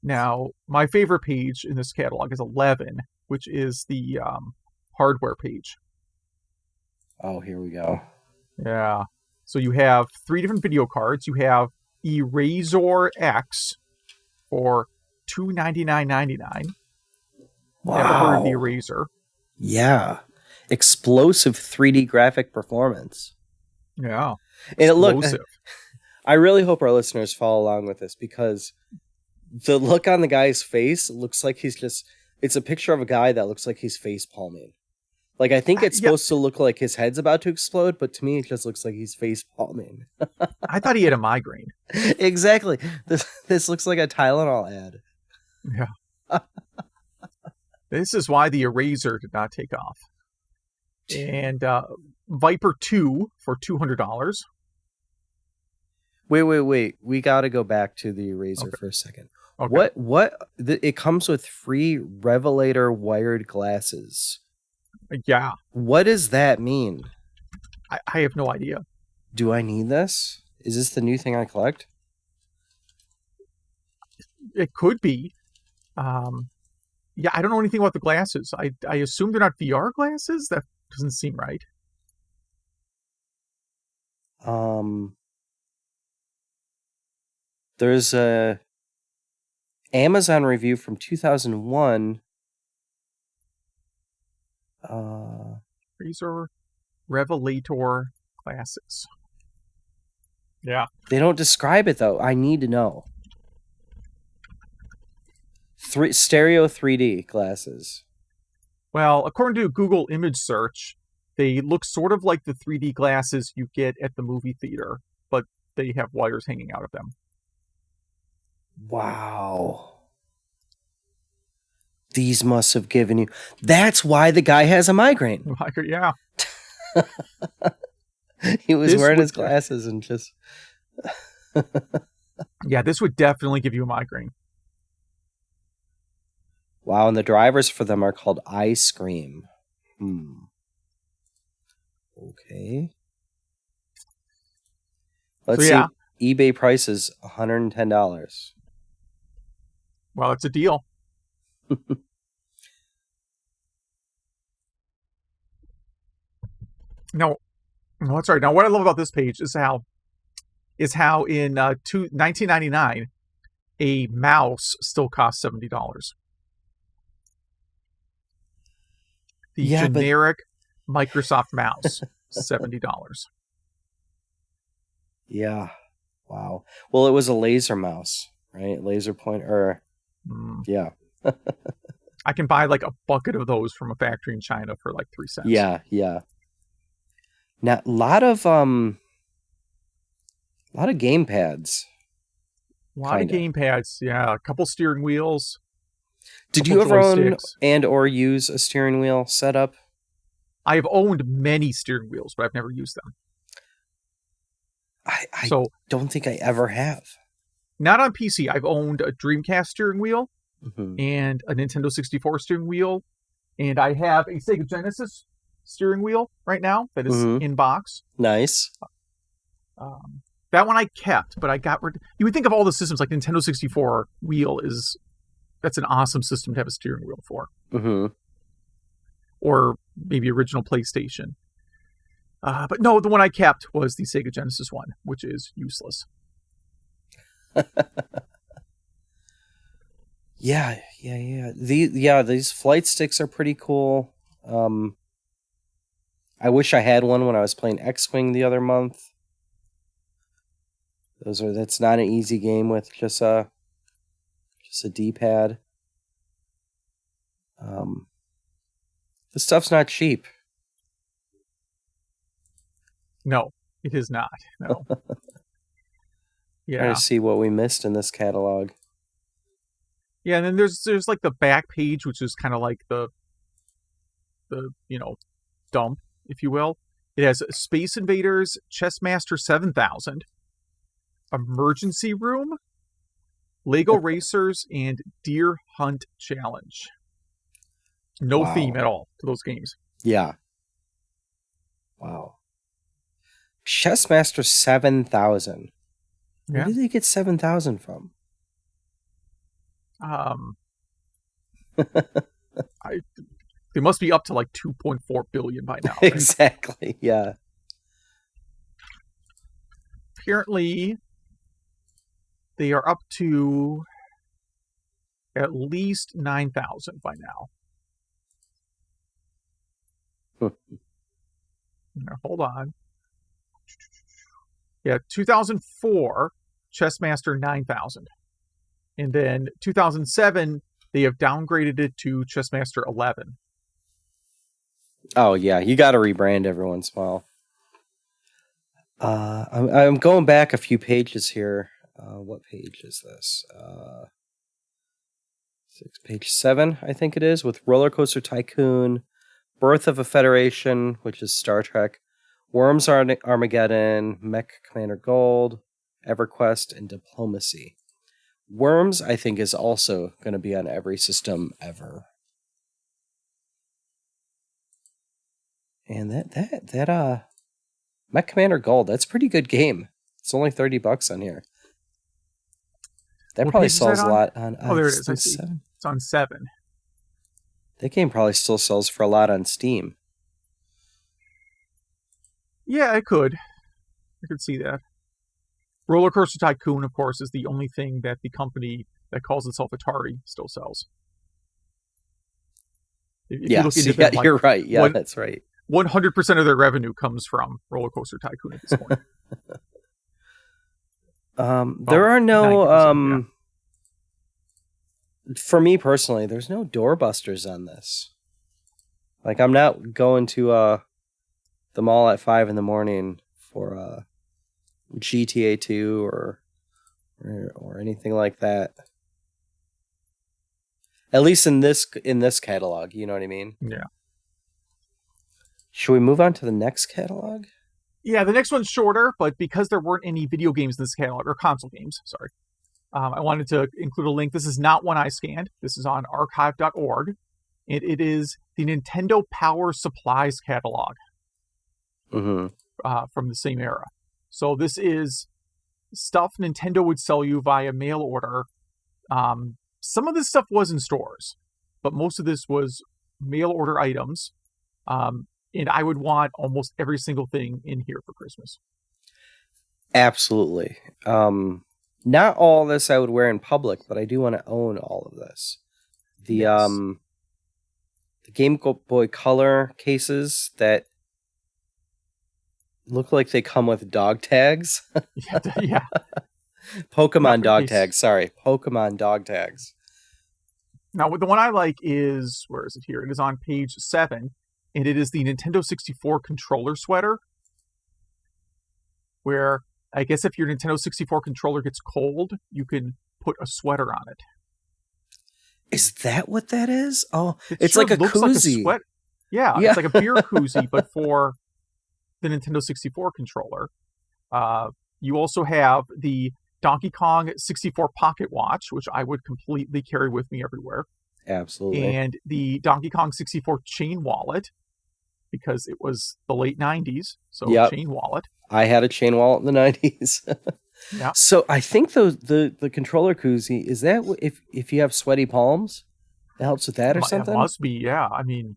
Now, my favorite page in this catalog is 11, which is the hardware page. Oh, here we go. Yeah. So you have 3 different video cards. You have Eraser X for $299.99. Wow. Never heard of the Eraser. Yeah. Explosive 3D graphic performance. Yeah. And I really hope our listeners follow along with this, because the look on the guy's face looks like it's a picture of a guy that looks like he's face palming. Like, I think it's supposed to look like his head's about to explode, but to me it just looks like he's face palming. I thought he had a migraine. Exactly. This looks like a Tylenol ad. Yeah. This is why the Eraser did not take off. And Viper 2 for $200. Wait. We got to go back to the Eraser for a second. Okay. It comes with free Revelator wired glasses. Yeah. What does that mean? I have no idea. Do I need this? Is this the new thing I collect? It could be. Yeah, I don't know anything about the glasses. I assume they're not VR glasses? That doesn't seem right. There's a Amazon review from 2001. Razor Revelator glasses. Yeah. They don't describe it, though. I need to know. Stereo 3D glasses. Well, according to Google image search, they look sort of like the 3D glasses you get at the movie theater, but they have wires hanging out of them. Wow. These must have given you... That's why the guy has a migraine. Yeah. He was wearing his glasses and just... Yeah, this would definitely give you a migraine. Wow, and the drivers for them are called Ice Cream. Okay. Let's see. eBay price is $110. Well, it's a deal. No, that's right. Now, what I love about this page is how in 1999, a mouse still costs $70. The generic Microsoft mouse, $70. Yeah. Wow. Well, it was a laser mouse, right? Laser pointer. Yeah. I can buy like a bucket of those from a factory in China for like 3 cents. Yeah. Now, a lot of game pads. A lot of game pads, yeah. A couple steering wheels. Did you ever own and or use a steering wheel setup? I've owned many steering wheels, but I've never used them. I don't think I ever have. Not on PC. I've owned a Dreamcast steering wheel and a Nintendo 64 steering wheel, and I have a Sega Genesis steering wheel right now that is in box. Nice. That one I kept, but I got rid. You would think of all the systems like Nintendo 64 wheel that's an awesome system to have a steering wheel for. Or maybe original PlayStation. But no, the one I kept was the Sega Genesis one, which is useless. Yeah. These flight sticks are pretty cool. I wish I had one when I was playing X-Wing the other month. That's not an easy game with just a D-pad. This stuff's not cheap. No, it is not. No. Yeah. Trying to see what we missed in this catalog. Yeah, and then there's like the back page, which is kind of like the the dump, if you will. It has Space Invaders, Chessmaster 7000, Emergency Room, Lego Racers, and Deer Hunt Challenge. No theme at all to those games. Yeah. Wow. Chessmaster 7000. Where did they get 7,000 from? They must be up to like 2.4 billion by now. Right? Exactly. Yeah. Apparently, they are up to at least 9,000 by now. Now, hold on. Yeah, 2004, Chessmaster 9,000. And then 2007, they have downgraded it to Chessmaster 11. Oh, yeah. You got to rebrand every once in a while. I'm going back a few pages here. What page is this? Page 7, I think it is, with Roller Coaster Tycoon, Birth of a Federation, which is Star Trek, Worms Armageddon, Mech Commander Gold, EverQuest, and Diplomacy. Worms, I think, is also going to be on every system ever. And that Mech Commander Gold, that's a pretty good game. It's only $30 on here. That probably sells a lot on. Oh, there it is. I see. 7. It's on 7. That game probably still sells for a lot on Steam. Yeah, I could see that. Roller Coaster Tycoon, of course, is the only thing that the company that calls itself Atari still sells. If you look into them, you're right. Yeah, that's right. 100% of their revenue comes from Roller Coaster Tycoon at this point. There are no for me personally, there's no doorbusters on this. Like, I'm not going to the mall at 5 a.m. for GTA 2 or anything like that. At least in this catalog, you know what I mean? Yeah. Should we move on to the next catalog? Yeah, the next one's shorter, but because there weren't any video games in this catalog, or console games, sorry, I wanted to include a link. This is not one I scanned. This is on archive.org. And it is the Nintendo Power Supplies catalog from the same era. So this is stuff Nintendo would sell you via mail order. Some of this stuff was in stores, but most of this was mail order items. And I would want almost every single thing in here for Christmas. Absolutely. Not all this I would wear in public, but I do want to own all of this. The Game Boy Color cases that look like they come with dog tags. Yeah. Pokemon dog tags. Sorry, Pokemon dog tags. Now, the one I like is, where is it here? It is on page 7, and it is the Nintendo 64 controller sweater, where I guess if your Nintendo 64 controller gets cold, you can put a sweater on it. Is that what that is? Oh, it's like a koozie. Like yeah, it's like a beer koozie, but for the Nintendo 64 controller. You also have the Donkey Kong 64 pocket watch, which I would completely carry with me everywhere. Absolutely. And the Donkey Kong 64 chain wallet, because it was the late 90s, so chain wallet. I had a chain wallet in the 90s. Yeah. So I think the controller koozie, is that if you have sweaty palms, it helps with that or something? It must be, yeah. I mean,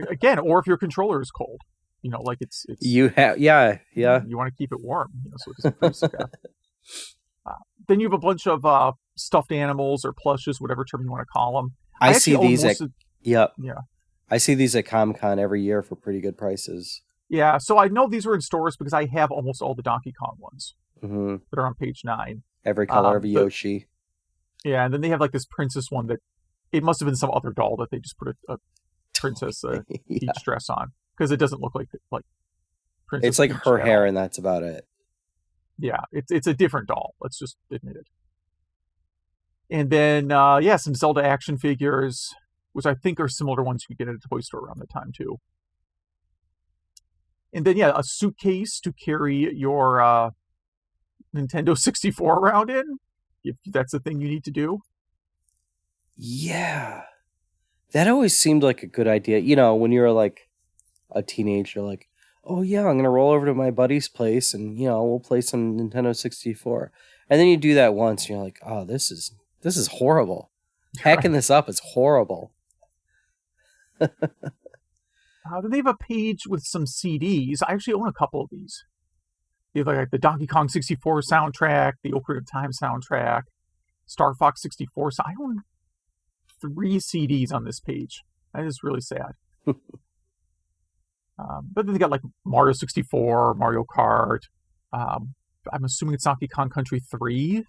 again, or if your controller is cold, like it's you have, yeah. You want to keep it warm, so it doesn't freeze to death. Then you have a bunch of stuffed animals or plushes, whatever term you want to call them. I see these at yeah. I see these at Comic-Con every year for pretty good prices. Yeah, so I know these were in stores because I have almost all the Donkey Kong ones that are on page 9. Every color of Yoshi. Yeah, and then they have like this princess one that it must have been some other doll that they just put a princess peach dress on, because it doesn't look like Princess It's like Peach her hair, and that's about it. Yeah, it's a different doll. Let's just admit it. And then some Zelda action figures, which I think are similar to ones you could get at a toy store around that time too. And then a suitcase to carry your Nintendo 64 around in, if that's the thing you need to do. Yeah. That always seemed like a good idea. You know, when you're like a teenager, like, oh yeah, I'm gonna roll over to my buddy's place and we'll play some Nintendo 64. And then you do that once and you're like, oh, this is horrible. Hacking this up is horrible. Then they have a page with some CDs. I actually own a couple of these. You have like the Donkey Kong 64 soundtrack, the Ocarina of Time soundtrack, Star Fox 64. So I own 3 CDs on this page. That is really sad. But then they got like Mario 64, Mario Kart. I'm assuming it's Donkey Kong Country 3.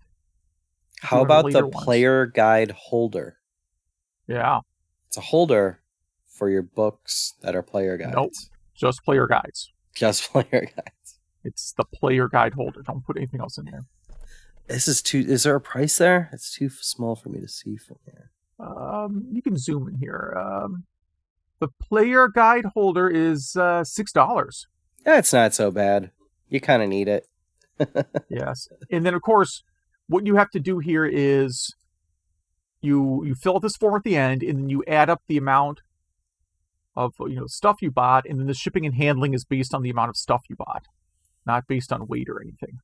How about the player guide holder? Yeah. It's a holder for your books that are player guides. Nope. Just player guides. Just player guides. It's the player guide holder. Don't put anything else in there. Is there a price there? It's too small for me to see from here. You can zoom in here. The player guide holder is $6. That's not so bad. You kind of need it. Yes. And then, of course, what you have to do here is you fill out this form at the end, and then you add up the amount of stuff you bought, and then the shipping and handling is based on the amount of stuff you bought, not based on weight or anything.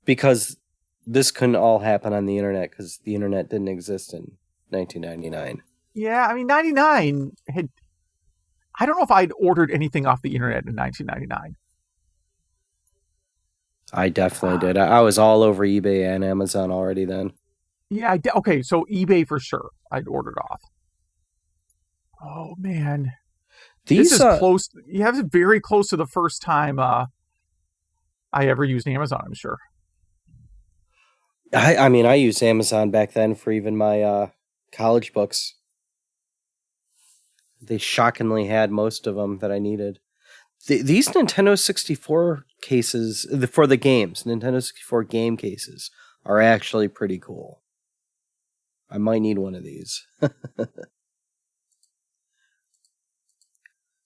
Because this couldn't all happen on the internet, because the internet didn't exist in 1999. Yeah, I mean, 99 had... I don't know if I'd ordered anything off the internet in 1999. I definitely did. I was all over eBay and Amazon already then. Yeah, okay, so eBay for sure. I'd ordered off. Oh, man. This is close. You have it very close to the first time I ever used Amazon, I'm sure. I mean, I used Amazon back then for even my college books. They shockingly had most of them that I needed. These Nintendo 64 cases, for the games, Nintendo 64 game cases, are actually pretty cool. I might need one of these.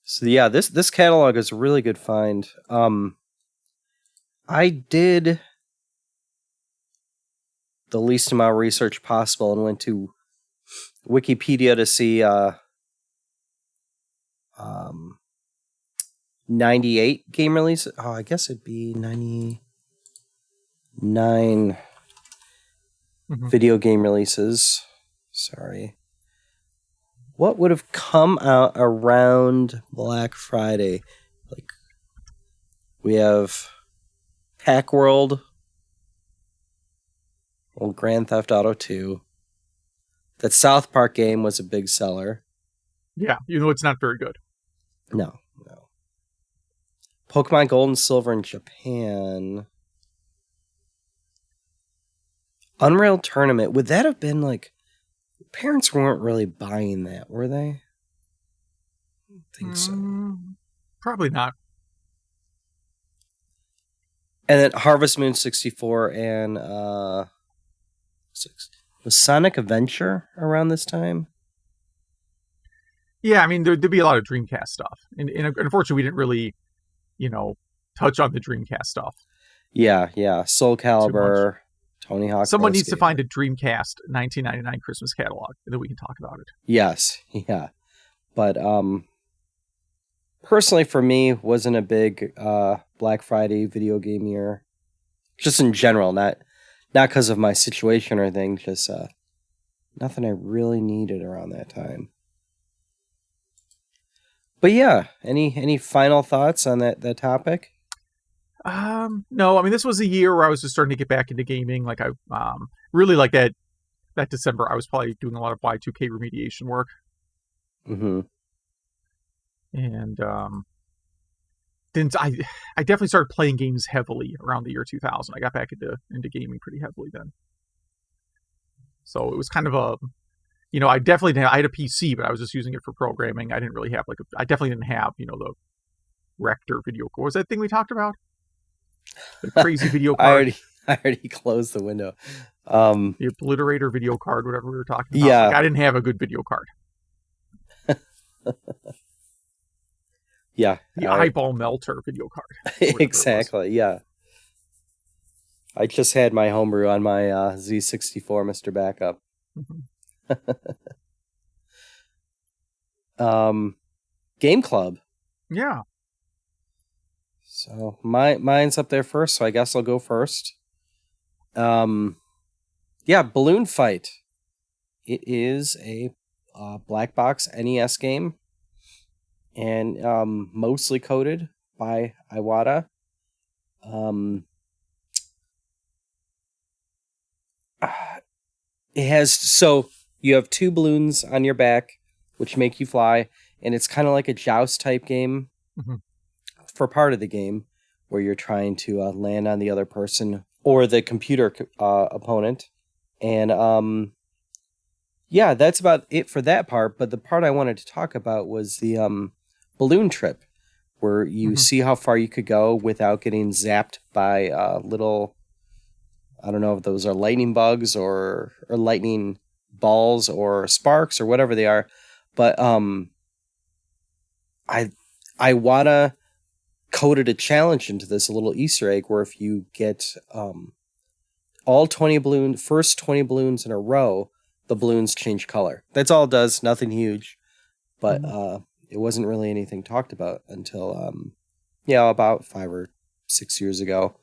So yeah, this catalog is a really good find. I did the least amount of research possible and went to Wikipedia to see 98 game releases. Oh, I guess it'd be 99 video game releases. Sorry. What would have come out around Black Friday? Like, we have Pack World, old Grand Theft Auto 2. That South Park game was a big seller. Yeah, it's not very good. No. Pokemon Gold and Silver in Japan. Unreal Tournament. Would that have been like... Parents weren't really buying that, were they? I don't think so. Probably not. And then Harvest Moon 64 and... was Sonic Adventure around this time? Yeah, I mean, there'd be a lot of Dreamcast stuff. And unfortunately, we didn't really, touch on the Dreamcast stuff. Yeah. Soul Calibur, Tony Hawk. Someone needs to find a Dreamcast 1999 Christmas catalog, and then we can talk about it. Yes, yeah. But personally, for me, wasn't a big Black Friday video game year. Just in general, not because of my situation or anything, just nothing I really needed around that time. But yeah, any final thoughts on that topic? No, I mean, this was a year where I was just starting to get back into gaming. Like, I really like that December, I was probably doing a lot of Y2K remediation work. Mm-hmm. And then I definitely started playing games heavily around the year 2000. I got back into gaming pretty heavily then. So it was kind of a... I had a PC, but I was just using it for programming. I didn't really have I definitely didn't have, the Rector video card. What was that thing we talked about? The crazy video card. I already closed the window. The obliterator video card, whatever we were talking about. Yeah. I didn't have a good video card. Yeah. The eyeball melter video card. Exactly, yeah. I just had my homebrew on my Z64 Mr. Backup. Game Club. Yeah. So mine's up there first, so I guess I'll go first. Yeah, Balloon Fight. It is a black box NES game, and mostly coded by Iwata. It has, so you have two balloons on your back, which make you fly, and it's kind of like a joust type game for part of the game, where you're trying to land on the other person or the computer opponent. And yeah, that's about it for that part. But the part I wanted to talk about was the balloon trip, where you see how far you could go without getting zapped by little, I don't know if those are lightning bugs or lightning balls or sparks or whatever they are. But Iwata coded a challenge into this, a little Easter egg, where if you get all 20 first 20 balloons in a row, the balloons change color. That's all it does, nothing huge. But it wasn't really anything talked about until about 5 or 6 years ago.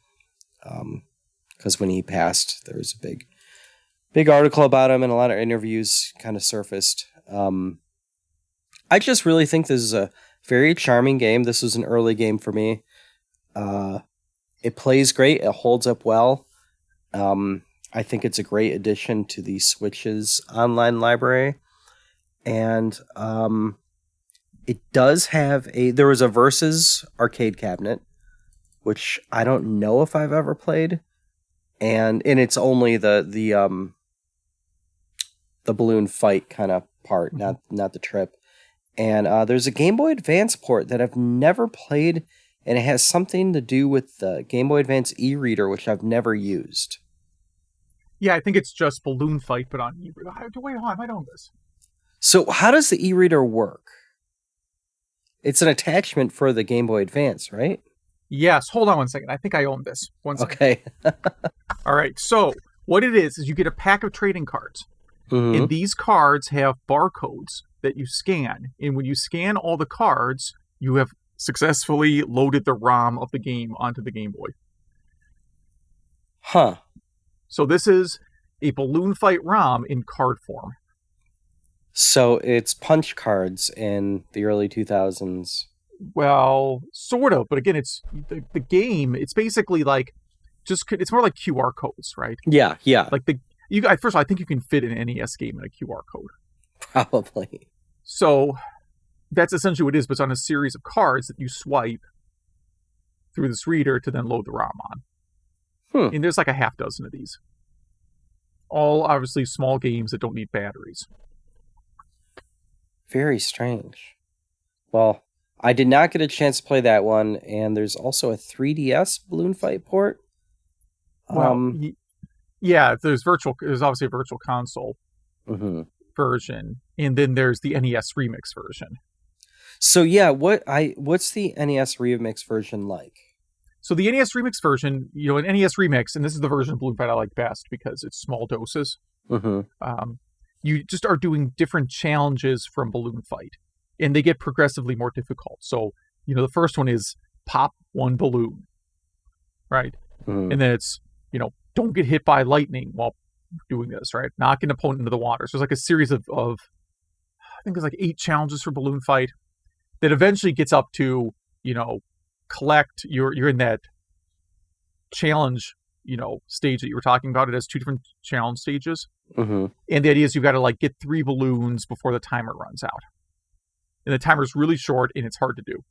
Because when he passed, there was a big article about him and a lot of interviews kind of surfaced. I just really think this is a very charming game. This was an early game for me. It plays great. It holds up well. I think it's a great addition to the Switch's online library. And it does have there was a Versus arcade cabinet, which I don't know if I've ever played. And it's only the balloon fight kind of part, not the trip. And there's a Game Boy Advance port that I've never played, and it has something to do with the Game Boy Advance e-reader, which I've never used. Yeah, I think it's just Balloon Fight, but on e-reader. Wait, I might own this. So how does the e-reader work? It's an attachment for the Game Boy Advance, right? Yes. Hold on one second. I think I own this. One second. Okay. All right. So what it is you get a pack of trading cards. And these cards have barcodes that you scan. And when you scan all the cards, you have successfully loaded the ROM of the game onto the Game Boy. Huh. So this is a Balloon Fight ROM in card form. So it's punch cards in the early 2000s. Well, sort of, but again, it's the game. It's basically like it's more like QR codes, right? Yeah. Like first of all, I think you can fit an NES game in a QR code. Probably. So that's essentially what it is, but it's on a series of cards that you swipe through this reader to then load the ROM on. And there's like a half dozen of these. All obviously small games that don't need batteries. Very strange. Well, I did not get a chance to play that one, and there's also a 3DS Balloon Fight port. Well, yeah, there's obviously a Virtual Console version, and then there's the NES Remix version. So yeah, what's the NES Remix version like? So the NES Remix version, an NES Remix, and this is the version of Balloon Fight I like best because it's small doses. You just are doing different challenges from Balloon Fight, and they get progressively more difficult. So, the first one is pop one balloon, right? And then it's, don't get hit by lightning while doing this, right? Knock an opponent into the water. So it's like a series of I think it's like 8 challenges for Balloon Fight that eventually gets up to, you're in that challenge, stage that you were talking about. It has 2 different challenge stages. And the idea is you've got to get 3 balloons before the timer runs out. And the timer's really short and it's hard to do.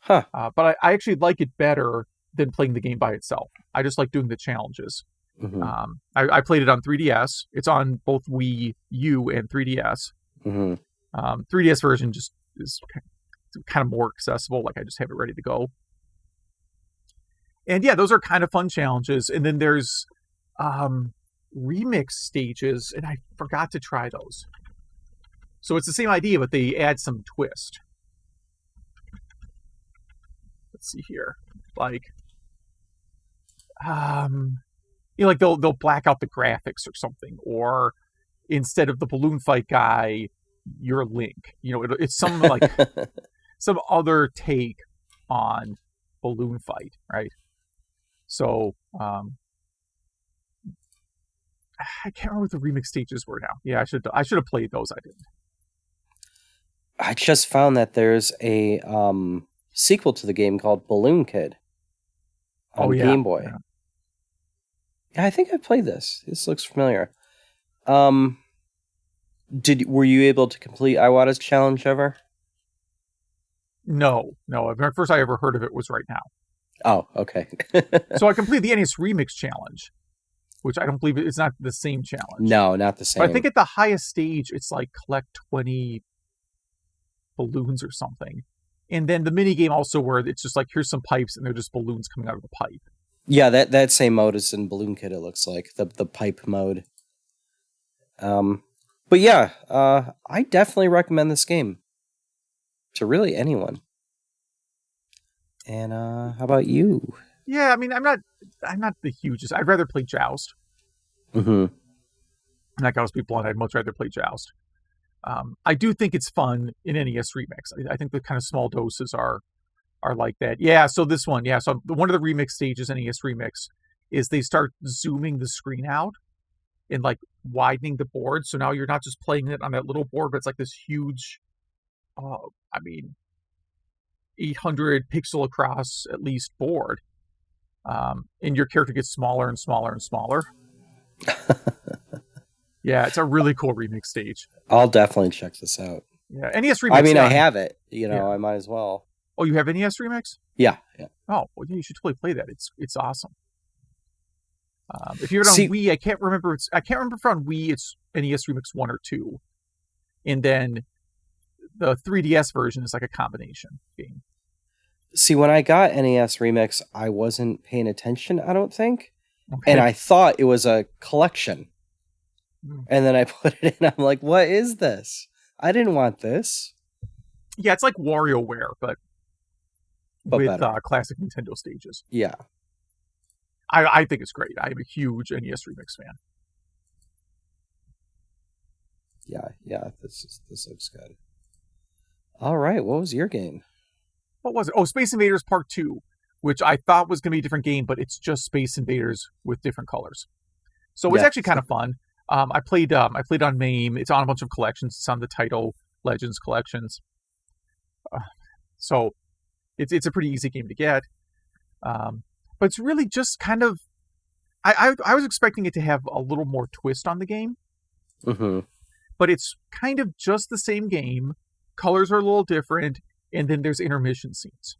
But I actually like it better than playing the game by itself. I just like doing the challenges. I played it on 3DS. It's on both Wii U and 3DS. 3DS version just is kind of more accessible. Like I just have it ready to go. And yeah, those are kind of fun challenges. And then there's remix stages, and I forgot to try those. So it's the same idea, but they add some twist. Let's see here, like, like they'll black out the graphics or something, or instead of the balloon fight guy, you're Link. It's some like some other take on balloon fight, right? So I can't remember what the remix stages were now. Yeah, I should have played those. I didn't. I just found that there's a sequel to the game called Balloon Kid on Game Boy. Yeah, I think I played this. This looks familiar. Were you able to complete Iwata's challenge ever? No. The first I ever heard of it was right now. Oh, okay. So I completed the NES Remix challenge, which I don't believe it's not the same challenge. No, not the same. But I think at the highest stage, it's like collect 20 balloons or something. And then the mini game also where it's just like, here's some pipes and they're just balloons coming out of the pipe. Yeah, that same mode is in Balloon Kid, it looks like. The pipe mode. But yeah, I definitely recommend this game to really anyone. And how about you? Yeah, I mean, I'm not the hugest. I'd rather play Joust. Mm-hmm. And I gotta be blunt, I'd much rather play Joust. I do think it's fun in NES Remix. I think the kind of small doses are like that. Yeah, so this one, so one of the remix stages, NES Remix, is they start zooming the screen out and like widening the board. So now you're not just playing it on that little board, but it's like this huge, 800 pixel across at least board. And your character gets smaller and smaller and smaller. Yeah, it's a really cool remix stage. I'll definitely check this out. Yeah, NES Remix. I mean, I have it. I might as well. Oh, you have NES Remix? Yeah. Oh, well, you should totally play that. It's awesome. If you're on Wii, I can't remember if on Wii it's NES Remix 1 or 2. And then the 3DS version is like a combination game. See, when I got NES Remix, I wasn't paying attention, I don't think. Okay. And I thought it was a collection. And then I put it in, I'm like, what is this? I didn't want this. Yeah, it's like WarioWare, but with classic Nintendo stages. Yeah. I think it's great. I'm a huge NES Remix fan. Yeah, this looks good. All right, what was your game? What was it? Oh, Space Invaders Part 2, which I thought was going to be a different game, but it's just Space Invaders with different colors. So it's actually kind of fun. I played on MAME. It's on a bunch of collections. It's on the Title Legends collections. So it's a pretty easy game to get. But it's really just kind of... I was expecting it to have a little more twist on the game. Mm-hmm. But it's kind of just the same game. Colors are a little different. And then there's intermission scenes.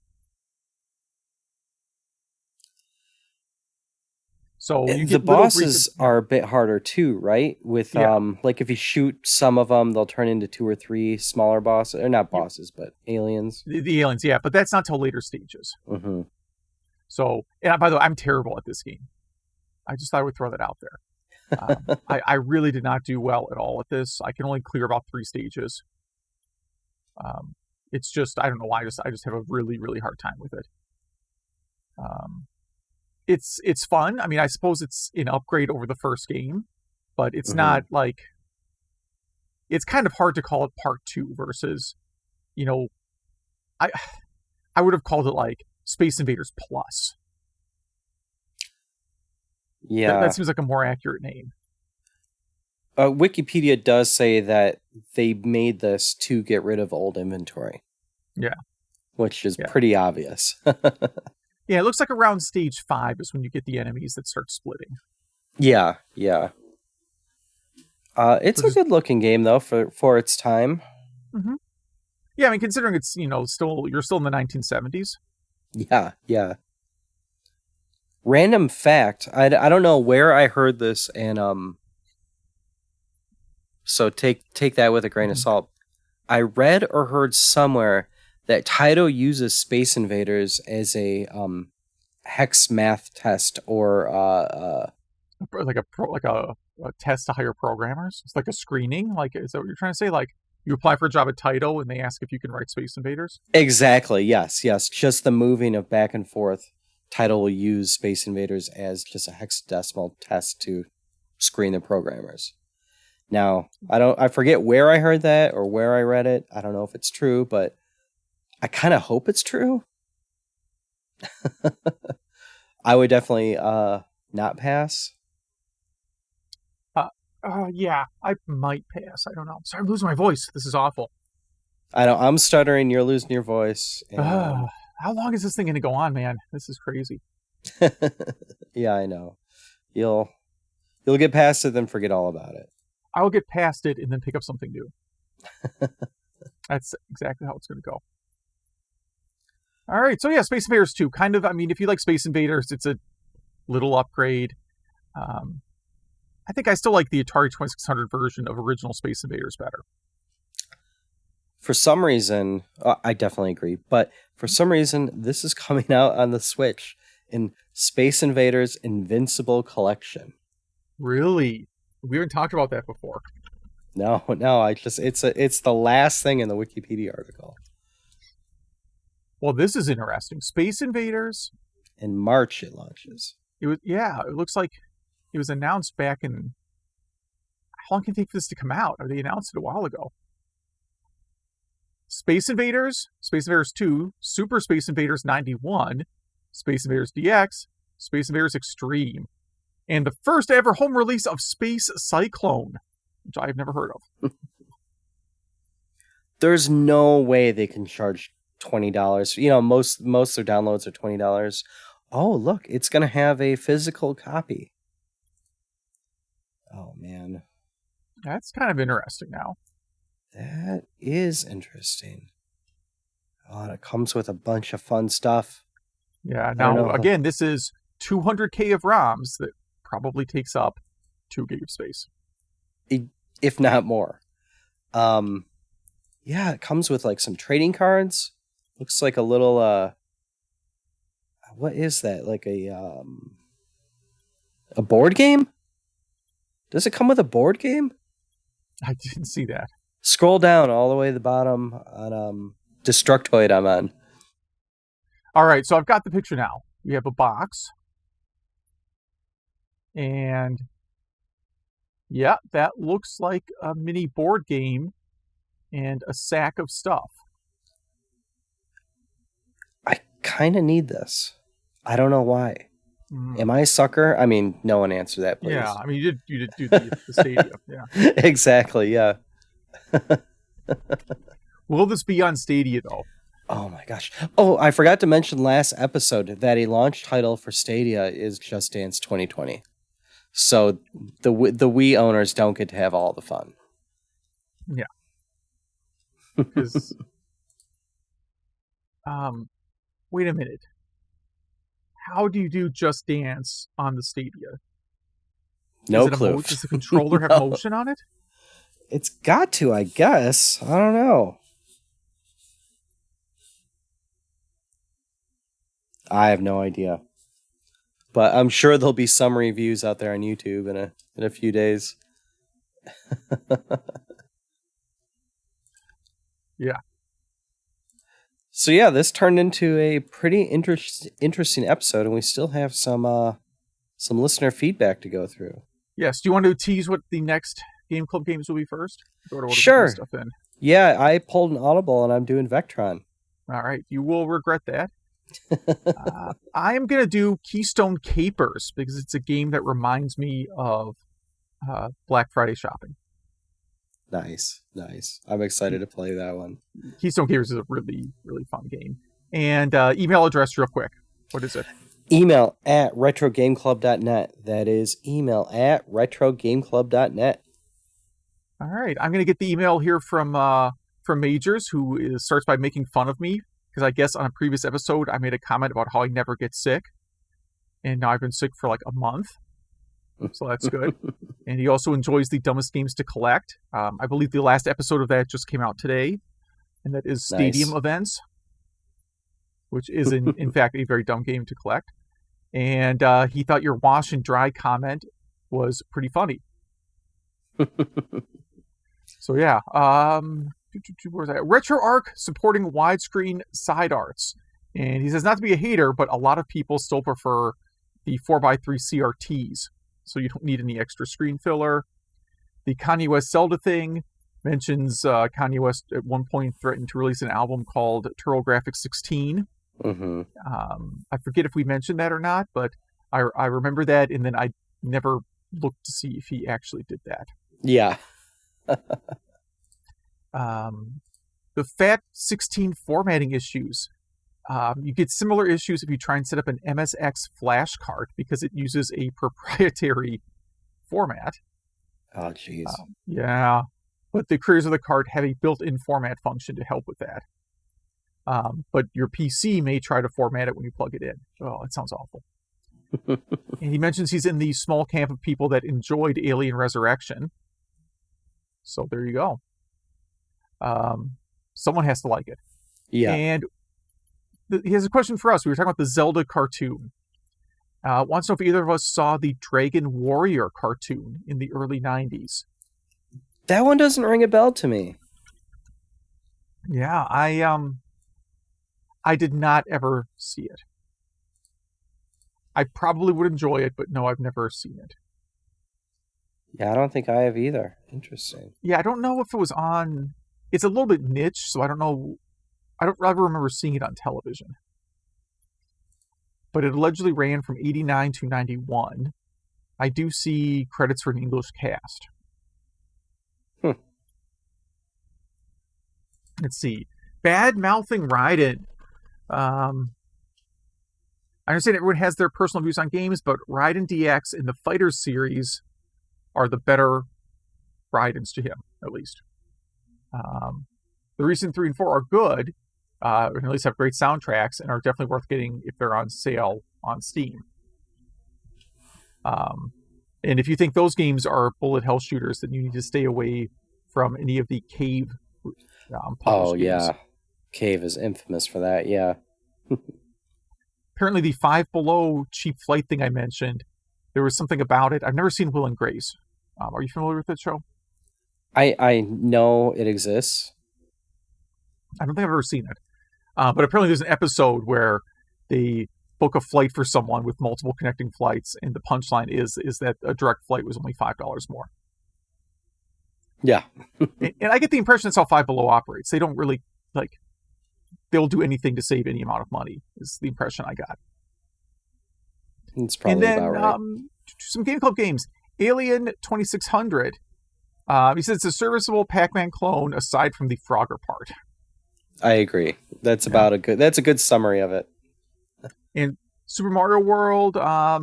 So the bosses are a bit harder too, right? With like if you shoot some of them, they'll turn into 2 or 3 smaller bosses, or not bosses, but aliens. The aliens, yeah, but that's not till later stages. Mm-hmm. So, and by the way, I'm terrible at this game. I just thought I would throw that out there. I really did not do well at all at this. I can only clear about 3 stages. It's just, I don't know why. I just have a really, really hard time with it. It's fun. I mean, I suppose it's an upgrade over the first game, but it's not like... It's kind of hard to call it Part 2 versus, I would have called it like Space Invaders Plus. Yeah. That seems like a more accurate name. Wikipedia does say that they made this to get rid of old inventory. Yeah. Which is pretty obvious. Yeah, it looks like around stage 5 is when you get the enemies that start splitting. Yeah. It's a good-looking game, though, for its time. Mm-hmm. Yeah, I mean, considering it's, you're still in the 1970s. Yeah. Random fact, I don't know where I heard this, and so take that with a grain of salt. I read or heard somewhere that Taito uses Space Invaders as a hex math test, or like a test to hire programmers. It's like a screening. Like, is that what you're trying to say? Like, You apply for a job at Taito and they ask if you can write Space Invaders? Exactly. Yes. Just the moving of back and forth. Title will use Space Invaders as just a hexadecimal test to screen the programmers. Now, I forget where I heard that or where I read it. I don't know if it's true, but I kind of hope it's true. I would definitely not pass. Yeah, I might pass. I don't know. Sorry, I'm losing my voice. This is awful. I know I'm stuttering. You're losing your voice. And... how long is this thing going to go on, man? This is crazy. Yeah, I know. You'll get past it, then forget all about it. I'll get past it and then pick up something new. That's exactly how it's going to go. All right, so yeah, Space Invaders 2. Kind of, I mean, if you like Space Invaders, it's a little upgrade. I think I still like the Atari 2600 version of original Space Invaders better. For some reason, I definitely agree, but for some reason, this is coming out on the Switch in Space Invaders Invincible Collection. Really? We haven't talked about that before. No, it's the last thing in the Wikipedia article. Well, this is interesting. Space Invaders. In March it launches. It looks like it was announced back in... How long can it take for this to come out? Or they announced it a while ago. Space Invaders 2, Super Space Invaders 91, Space Invaders DX, Space Invaders Extreme, and the first ever home release of Space Cyclone, which I have never heard of. There's no way they can charge $20. You know, most of their downloads are $20. Oh, look, it's going to have a physical copy. Oh, man. That's kind of interesting now. That is interesting. Oh, and it comes with a bunch of fun stuff. Yeah, now, again, this is 200K of ROMs that probably takes up 2 gig of space. If not more. Yeah, it comes with like some trading cards. Looks like a little, what is that? Like a board game? Does it come with a board game? I didn't see that. Scroll down all the way to the bottom on Destructoid I'm on. All right, so I've got the picture now. We have a box. And yeah, that looks like a mini board game and a sack of stuff. I kind of need this. I don't know why. Am I a sucker? I mean, no one answer that, please. Yeah, I mean, you did do the Stadia. Yeah. Exactly, yeah. Will this be on Stadia, though? Oh, my gosh. Oh, I forgot to mention last episode that a launch title for Stadia is Just Dance 2020. So the Wii owners don't get to have all the fun. Yeah. Because... wait a minute. How do you do Just Dance on the Stadia? No clue. Does the controller have motion on it? It's got to, I guess. I don't know. I have no idea. But I'm sure there'll be some reviews out there on YouTube in a few days. Yeah. So yeah, this turned into a pretty interesting episode, and we still have some listener feedback to go through. Yes. Do you want to tease what the next Game Club games will be first? Sure. Stuff in. Yeah, I pulled an audible, and I'm doing Vectron. All right. You will regret that. I am going to do Keystone Kapers because it's a game that reminds me of Black Friday shopping. Nice. I'm excited to play that one. Keystone Kapers is a really, really fun game. And email address real quick. What is it? Email at retrogameclub.net. That is email at retrogameclub.net. All right. I'm going to get the email here from Majors, who starts by making fun of me. Because I guess on a previous episode, I made a comment about how I never get sick. And now I've been sick for like a month. So that's good. And he also enjoys the dumbest games to collect. I believe the last episode of that just came out today. And that is Stadium Events. Which is, in fact, a very dumb game to collect. And he thought your wash and dry comment was pretty funny. So yeah. Where's that? RetroArch supporting widescreen side arts. And he says not to be a hater, but a lot of people still prefer the 4x3 CRTs. So you don't need any extra screen filler. The Kanye West Zelda thing mentions Kanye West at one point threatened to release an album called TurboGrafx 16. Mm-hmm. I forget if we mentioned that or not, but I remember that, and then I never looked to see if he actually did that. Yeah. The FAT16 formatting issues. You get similar issues if you try and set up an MSX flash card because it uses a proprietary format. Oh, jeez. Yeah. But the creators of the card have a built-in format function to help with that. But your PC may try to format it when you plug it in. Oh, it sounds awful. And he mentions he's in the small camp of people that enjoyed Alien Resurrection. So there you go. Someone has to like it. Yeah. And he has a question for us. We were talking about the Zelda cartoon. Wants to know if either of us saw the Dragon Warrior cartoon in the early 90s. That one doesn't ring a bell to me. Yeah, I did not ever see it. I probably would enjoy it, but no, I've never seen it. Yeah, I don't think I have either. Interesting. Yeah, I don't know if it was on... It's a little bit niche, so I don't know... I don't ever remember seeing it on television. But it allegedly ran from 89 to 91. I do see credits for an English cast. Let's see. Bad-mouthing Raiden. I understand everyone has their personal views on games, but Raiden DX and the Fighters series are the better Raidens to him, at least. The recent 3 and 4 are good, and at least have great soundtracks, and are definitely worth getting if they're on sale on Steam. And if you think those games are bullet hell shooters, then you need to stay away from any of the Cave published games. Yeah. Cave is infamous for that, yeah. Apparently the Five Below cheap flight thing I mentioned, there was something about it. I've never seen Will and Grace. Are you familiar with that show? I know it exists. I don't think I've ever seen it. But apparently there's an episode where they book a flight for someone with multiple connecting flights, and the punchline is that a direct flight was only $5 more. Yeah. and I get the impression that's how Five Below operates. They don't really, they'll do anything to save any amount of money, is the impression I got. It's probably about right. Some Game Club games. Alien 2600. He says it's a serviceable Pac-Man clone aside from the Frogger part. I agree. That's a good summary of it. And Super Mario World, I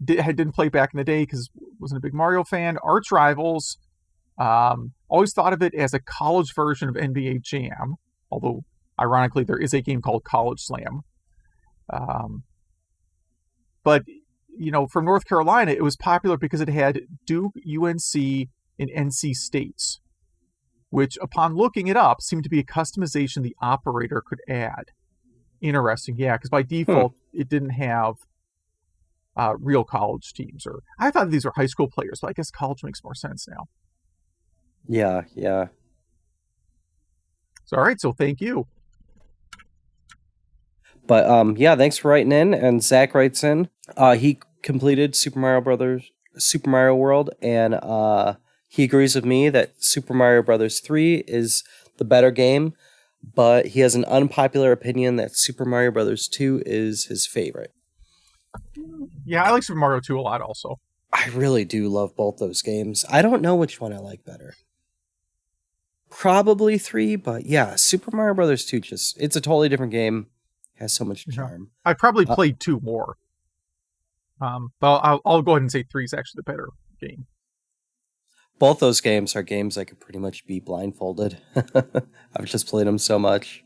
didn't play back in the day because I wasn't a big Mario fan. Arch Rivals, always thought of it as a college version of NBA Jam, although ironically there is a game called College Slam. But, from North Carolina, it was popular because it had Duke, UNC, and NC States, which upon looking it up seemed to be a customization the operator could add. Interesting, yeah, because by default it didn't have real college teams. Or I thought these were high school players, but I guess college makes more sense now. Yeah. So all right, so thank you. But thanks for writing in. And Zach writes in. He completed Super Mario World, and he agrees with me that Super Mario Brothers 3 is the better game, but he has an unpopular opinion that Super Mario Brothers 2 is his favorite. Yeah, I like Super Mario 2 a lot also. I really do love both those games. I don't know which one I like better. Probably 3, but yeah, Super Mario Brothers 2 it's a totally different game. Has so much charm. I probably played 2 more. But I'll go ahead and say 3 is actually the better game. Both those games are games I could pretty much be blindfolded. I've just played them so much.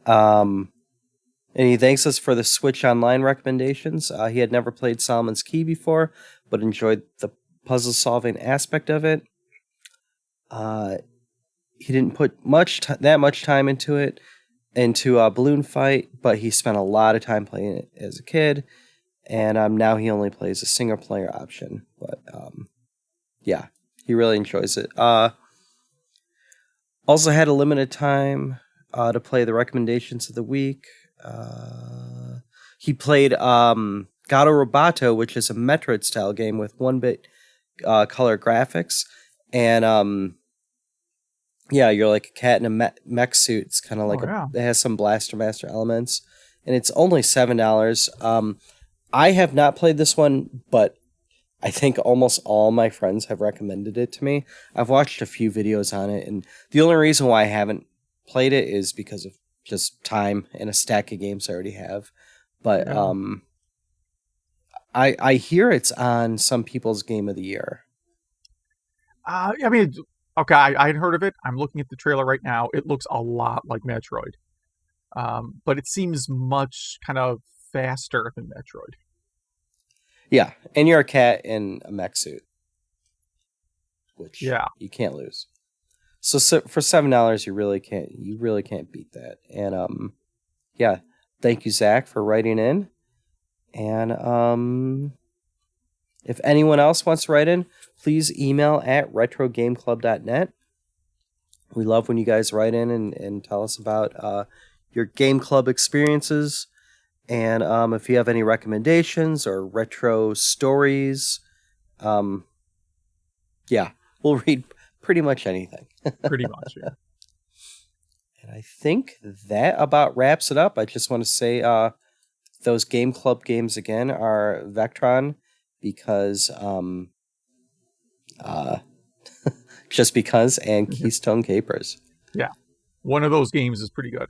And he thanks us for the Switch Online recommendations. He had never played Solomon's Key before, but enjoyed the puzzle-solving aspect of it. He didn't put that much time into Balloon Fight, but he spent a lot of time playing it as a kid, and now he only plays a single-player option. But yeah, he really enjoys it. Also had a limited time to play the recommendations of the week. He played Gato Roboto, which is a Metroid style game with 1-bit color graphics, and yeah, you're like a cat in a mech suit. It's kind of like it has some Blaster Master elements, and it's only $7. I have not played this one, but I think almost all my friends have recommended it to me. I've watched a few videos on it, and the only reason why I haven't played it is because of just time and a stack of games I already have. But I hear it's on some people's Game of the Year. I mean, okay, I hadn't heard of it. I'm looking at the trailer right now. It looks a lot like Metroid, but it seems much kind of faster than Metroid. Yeah, and you're a cat in a mech suit, which you can't lose. So for $7, you really can't beat that. And yeah, thank you, Zach, for writing in. And if anyone else wants to write in, please email at retrogameclub.net. We love when you guys write in and tell us about your game club experiences. And if you have any recommendations or retro stories, yeah, we'll read pretty much anything. Pretty much, yeah. And I think that about wraps it up. I just want to say those Game Club games again are Vectron, because just because, and Keystone Kapers. Yeah, one of those games is pretty good.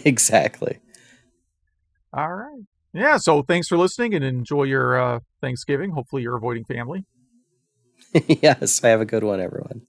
Exactly. All right. Yeah, so thanks for listening, and enjoy your Thanksgiving. Hopefully you're avoiding family. Yes, have a good one, everyone.